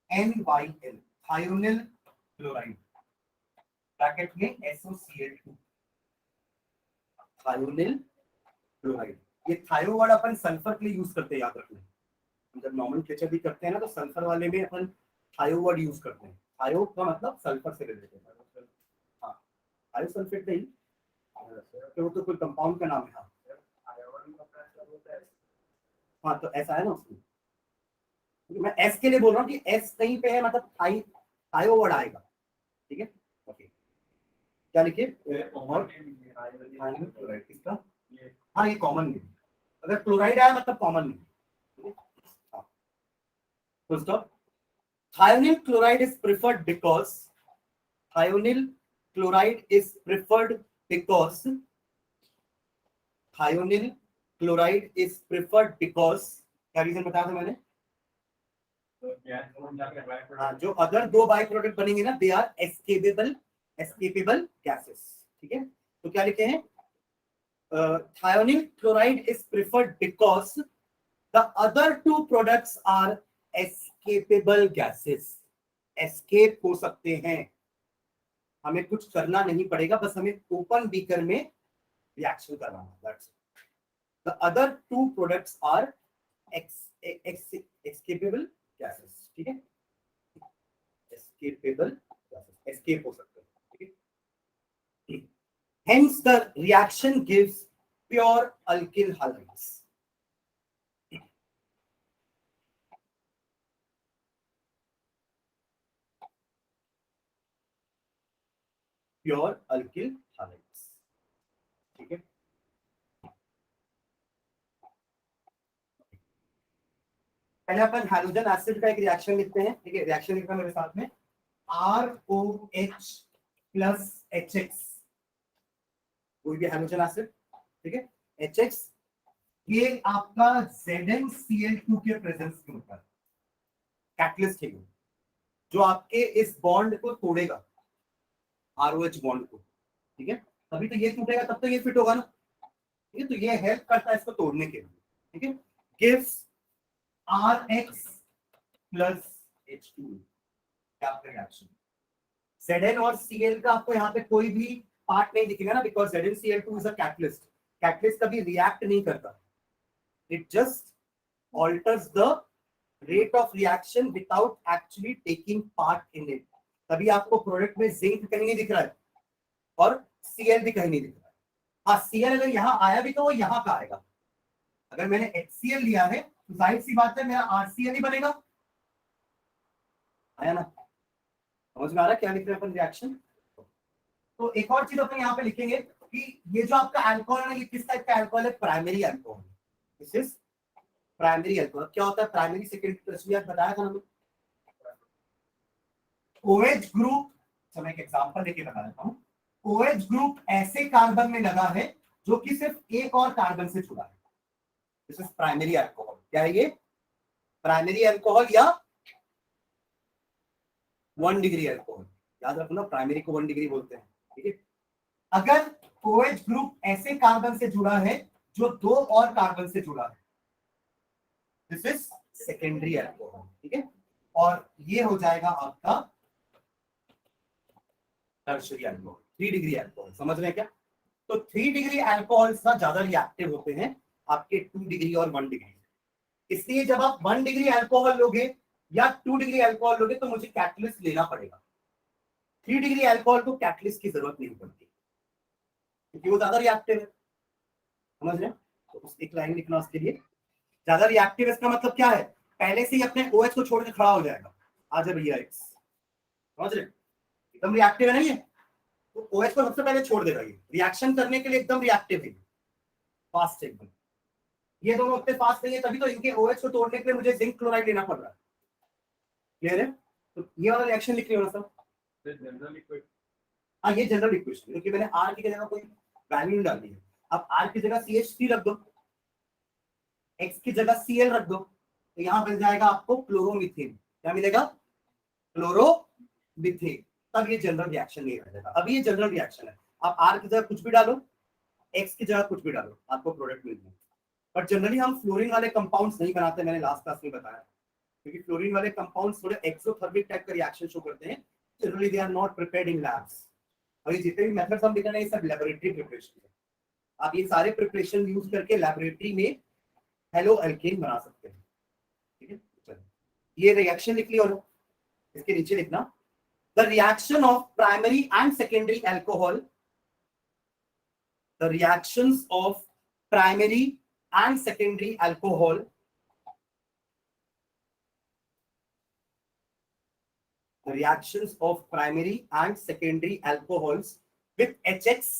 NYL, thionyl chloride, bracket में SOCl2, थायोनिल क्लोराइड। ये थायो वर्ड अपन सल्फर के लिए यूज करते हैं, याद रखना। हम जब नॉमेनक्लेचर भी करते हैं ना, तो सल्फर वाले में अपन थायो वर्ड यूज करते हैं। थायो का मतलब सल्फर से रिलेटेड है। हाँ, थायो सल्फेट नहीं, तो तो कोई कंपाउंड का नाम है। हाँ, तो ऐसा है ना उसमें। मैं एस के लिए बोल रहा हूँ कि एस कहीं पे है, मतलब थायो वर्ड आएगा। ठीक है, ओके, क्या लिखिए? किसका? हाँ, ये कॉमन नहीं, अगर क्लोराइड आया मतलब कॉमन नहीं। तो stop. Thionyl chloride is preferred because thionyl chloride is preferred because क्या रीजन बताया था मैंने? हाँ, जो अदर दो बाई प्रोडक्ट बनेंगे ना, दे आर एस्केपेबल गैसेस। ठीक है, तो क्या लिखे हैं? thionyl chloride is preferred because the other two products are escapable gases. escape हो सकते हैं, हमें कुछ करना नहीं पड़ेगा, बस हमें ओपन बीकर में रिएक्शन करना है। That's it. The other two products are escapable gases. ठीक है, escapable gases, escape हो सकते हैं। ठीक है, hence the reaction gives pure alkyl halides. Pure alkyl halides. ठीक है, पहले अपन हैलोजन एसिड का एक रिएक्शन लिखते हैं। ठीक है, रिएक्शन लिखना मेरे साथ में, ROH प्लस HX, कोई भी हैलोजन एसिड। ठीक है, HX, ये आपका ZnCl2 के प्रेजेंस में होता है, कैटलिस्ट है जो आपके इस बॉन्ड को तोड़ेगा, ROH बॉन्ड को। ठीक है, तभी तो ये टूटेगा, तब तो ये फिट होगा ना। ठीक है, तो ये हेल्प करता है इसको तोड़ने के लिए। ठीक है, गिव्स RX प्लस H2, क्या आपका रिएक्शन? Zn और Cl का आपको यहाँ पे कोई भी पार्ट नहीं दिखेगा ना, because ZnCl2 is a catalyst. Catalyst कभी रिएक्ट नहीं करता, it just alters the rate of reaction without actually taking part in it. तभी आपको प्रोडक्ट में जिंक कहीं नहीं दिख रहा है और Cl भी कहीं नहीं दिख रहा है। हाँ, Cl अगर यहाँ आया भी तो वो यहाँ का आएगा। अगर मैंने HCl लिया है तो जाहिर सी बात है मेरा RCl ही बनेगा। आया ना? समझ में आ रहा है क्या लिख रहे हैं अपन रिएक्शन? तो एक और चीज अपन यहाँ पे लिखेंगे कि ये जो आपका अल्कोहल है, ये किस टाइप का अल्कोहल है? Primary alcohol. This is primary alcohol. क्या होता है प्राइमरी, सेकेंडरी, टर्शियरी बताया था ना। OH ग्रुप, चलो एक एग्जांपल लेके बता देता हूँ। OH ग्रुप ऐसे कार्बन में लगा है जो कि सिर्फ एक और कार्बन से जुड़ा है। This is primary alcohol. क्या है ये? प्राइमरी अल्कोहल या 1 डिग्री अल्कोहल। याद रखना, प्राइमरी को 1 डिग्री बोलते हैं, ठीक है। अगर OH ग्रुप ऐसे कार्बन से जुड़ा है जो 2 और कार्बन से जुड़ा है, दिस इज सेकेंडरी अल्कोहल, ठीक है। और ये हो जाएगा आपका टर्शियरी अल्कोहल, 3 डिग्री अल्कोहल। समझ रहे हैं क्या? तो 3 डिग्री अल्कोहल्स ना ज्यादा रिएक्टिव होते हैं आपके 2 डिग्री और 1 डिग्री। इसलिए जब आप 1 डिग्री अल्कोहल लोगे या 2 डिग्री अल्कोहल लोगे तो मुझे कैटलिस्ट लेना पड़ेगा। 3 डिग्री अल्कोहल को कैटलिस्ट की जरूरत नहीं पड़ती क्योंकि वो ज्यादा रिएक्टिव है। समझ रहे हैं? तो उस एक लाइन लिखना उसके लिए, ज्यादा रिएक्टिव। इसका मतलब क्या है? पहले से ही अपने OH को छोड़ के खड़ा हो जाएगा। आ जाए भैया X, समझ रहे? एकदम रिएक्टिव है नहीं है, तो OH को सबसे पहले छोड़ देगा। ये रिएक्शन करने के लिए एकदम रिएक्टिव है, फास्ट एकदम। ये दोनों उतने फास्ट नहीं है, तभी तो इनके OH को तोड़ने के लिए मुझे जिंक क्लोराइड लेना पड़ रहा है। क्लियर है? तो ये वाला रिएक्शन लिख लिया ना सब। जनरल इक्वेशन, हाँ ये जनरल इक्वेशन, क्योंकि मैंने R की जगह कोई वैल्यू डाल दी है। अब R की जगह CH3 रख दो, X की जगह Cl रख दो, तो यहाँ बन जाएगा आपको क्लोरोमीथेन। क्या मिलेगा? क्लोरोमीथेन। तब ये जनरल रिएक्शन नहीं रह जाएगा। अभी ये जनरल रिएक्शन है, आप R की जगह कुछ भी डालो, X की जगह कुछ भी डालो, आपको प्रोडक्ट मिल जाएगा। बट जनरली हम फ्लोरीन वाले कंपाउंड्स नहीं बनाते, मैंने लास्ट क्लास में बताया, क्योंकि फ्लोरीन वाले कंपाउंड्स थोड़े एक्सोथर्मिक टाइप का रिएक्शन शो करते हैं। Generally they are not prepared in labs. और ये जितने भी मेथड्स हम दिखा रहे हैं ये सब लैबोरेटरी प्रिपरेशन है। आप ये सारे प्रिपरेशन यूज करके लैबोरेटरी में हेलो एल्केन बना सकते हैं, ठीक है। चलिए ये रिएक्शन लिख लिया, और इसके नीचे लिखना the reaction of primary and secondary alcohol, the reactions of primary and secondary alcohol the reactions of primary and secondary alcohols with HX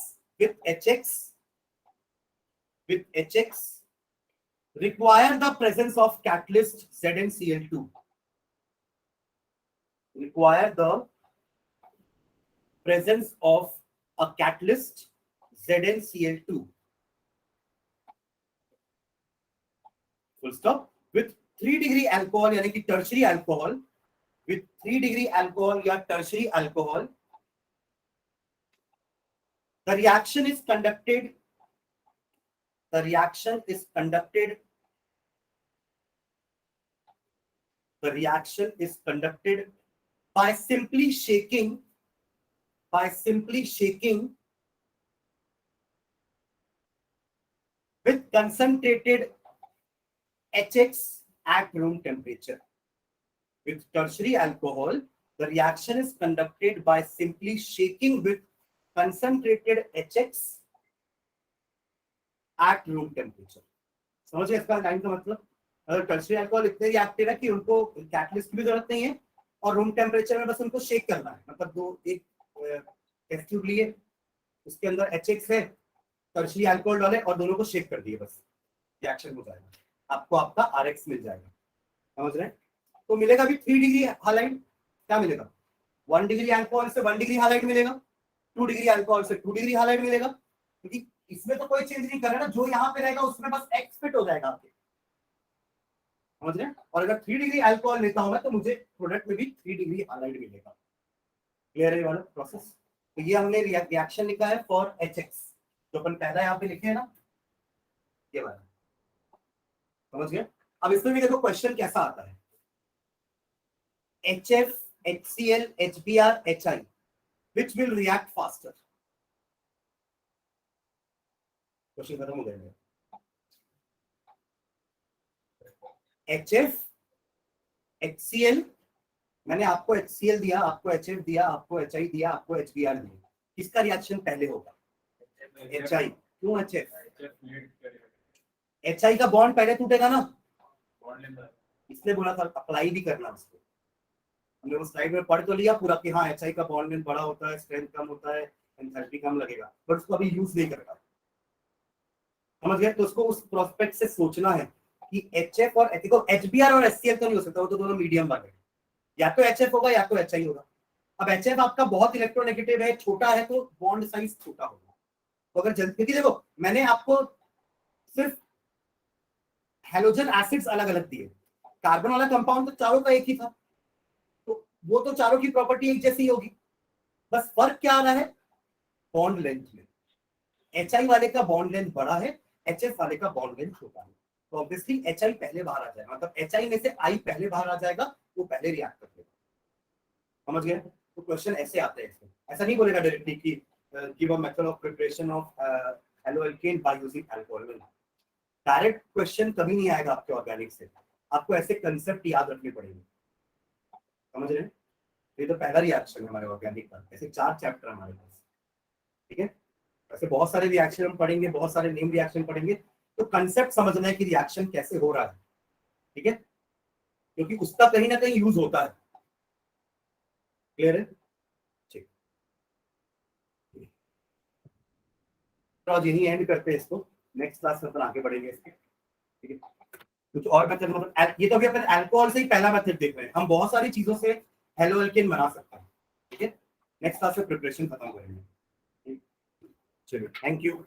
require the presence of catalyst ZnCl2. Require the presence of a catalyst ZnCl2. Full stop. With 3 degree alcohol यानी कि tertiary alcohol, with 3 degree alcohol या tertiary alcohol, the reaction is conducted by simply shaking with concentrated HX at room temperature. With tertiary alcohol, the reaction is conducted by simply shaking with concentrated HX at room temperature. समझिए इसका line का मतलब? अगर tertiary alcohol इतने reactive है कि उनको catalyst की भी जरूरत नहीं है और रूम टेम्परेचर में बस उनको शेक करना है, मतलब दो एक टेस्ट ट्यूब लिए, उसके अंदर HX है, टर्शियरी अल्कोहल डाले और दोनों को शेक कर दिए, बस रिएक्शन हो जाएगा, आपको आपका RX मिल जाएगा। समझ रहे हैं? तो मिलेगा भी 3 डिग्री हालाइड। क्या मिलेगा? 1 डिग्री अल्कोहल से 1 डिग्री हालाइड मिलेगा, 2 डिग्री अल्कोहल से 2 डिग्री हालाइड मिलेगा, क्योंकि इसमें तो कोई चेंज नहीं कर रहा ना, जो यहाँ पे रहेगा उसमें बस X फिट हो जाएगा आपके। समझ रहे हैं? और अगर 3 डिग्री अल्कोहल लेता हूं मैं तो मुझे प्रोडक्ट में भी 3 डिग्री हालाइड मिलेगा। क्लियर है ये वाला प्रोसेस? तो ये हमने रिएक्शन लिखा है फॉर HX, जो अपन पहला यहाँ पे लिखे है ना, ये वाला। समझ गए? अब इसमें भी देखो क्वेश्चन कैसा आता है। HF, HCl, HBr, HI, which will react faster? Question खत्म हो गया। HF, HCl, मैंने आपको HCl दिया, आपको HF दिया, आपको HI दिया, आपको HBr दिया, किसका रिएक्शन पहले होगा? HI। क्यों HF? HI का बॉन्ड पहले टूटेगा ना, इसलिए बोला था अप्लाई भी करना उसको। हमने वो स्लाइड में पढ़ तो लिया पूरा कि हाँ HI का बॉन्ड लेंथ बड़ा होता है, स्ट्रेंथ कम होता है, एंथैल्पी कम लगेगा, बट उसको अभी यूज नहीं करता। समझ गए? तो उसको उस प्रोस्पेक्ट से सोचना है कि HF और HBr और HCl तो नहीं हो सकता, वो तो दोनों मीडियम वाले, या तो HF होगा या तो HI होगा। अब HF आपका बहुत इलेक्ट्रोनेगेटिव है, छोटा है, तो बॉन्ड साइज छोटा होगा। तो अगर जल्दी, क्योंकि देखो मैंने आपको सिर्फ हेलोजन एसिड्स अलग अलग दिए, कार्बन वाला कंपाउंड तो चारों का एक ही था, तो वो तो चारों की प्रॉपर्टी एक जैसी होगी, बस फर्क क्या आ रहा है बॉन्ड लेंथ में। HI वाले का बॉन्ड लेंथ बड़ा है, HF वाले का बॉन्ड लेंथ छोटा है, तो ऑब्वियसली HI पहले बाहर आ जाएगा, मतलब HI में से I पहले बाहर आ जाएगा, वो पहले रिएक्ट कर लेगा। समझ गए? तो क्वेश्चन ऐसे आते हैं, ऐसा नहीं बोलेगा डायरेक्टली कि give a method of preparation of haloalkane by using alcohol. Direct question कभी नहीं आएगा आपके ऑर्गेनिक से, आपको ऐसे कंसेप्ट याद रखने पड़ेंगे। समझ रहे हैं? ये तो पहला रिएक्शन है हमारे ऑर्गेनिक का, ऐसे 4 चैप्टर हमारे पास, ठीक है। ऐसे बहुत सारे रिएक्शन हम पढ़ेंगे, बहुत सारे नेम रिएक्शन पढ़ेंगे, तो कंसेप्ट समझना है कि रिएक्शन कैसे हो रहा है, ठीक है, क्योंकि उसका कहीं ना कहीं यूज होता है। क्लियर है? ठीक, तो आज यही एंड करते हैं इसको, नेक्स्ट क्लास में अपन आगे बढ़ेंगे इसके, ठीक है। कुछ और मेथड, मतलब ये तो अभी अपन अल्कोहल से ही पहला मेथड देख रहे हैं, हम बहुत सारी चीजों से हेलोएल्केन बना सकते हैं, ठीक है। नेक्स्ट क्लास में प्रिपरेशन खत्म करेंगे। चलिए, थैंक यू।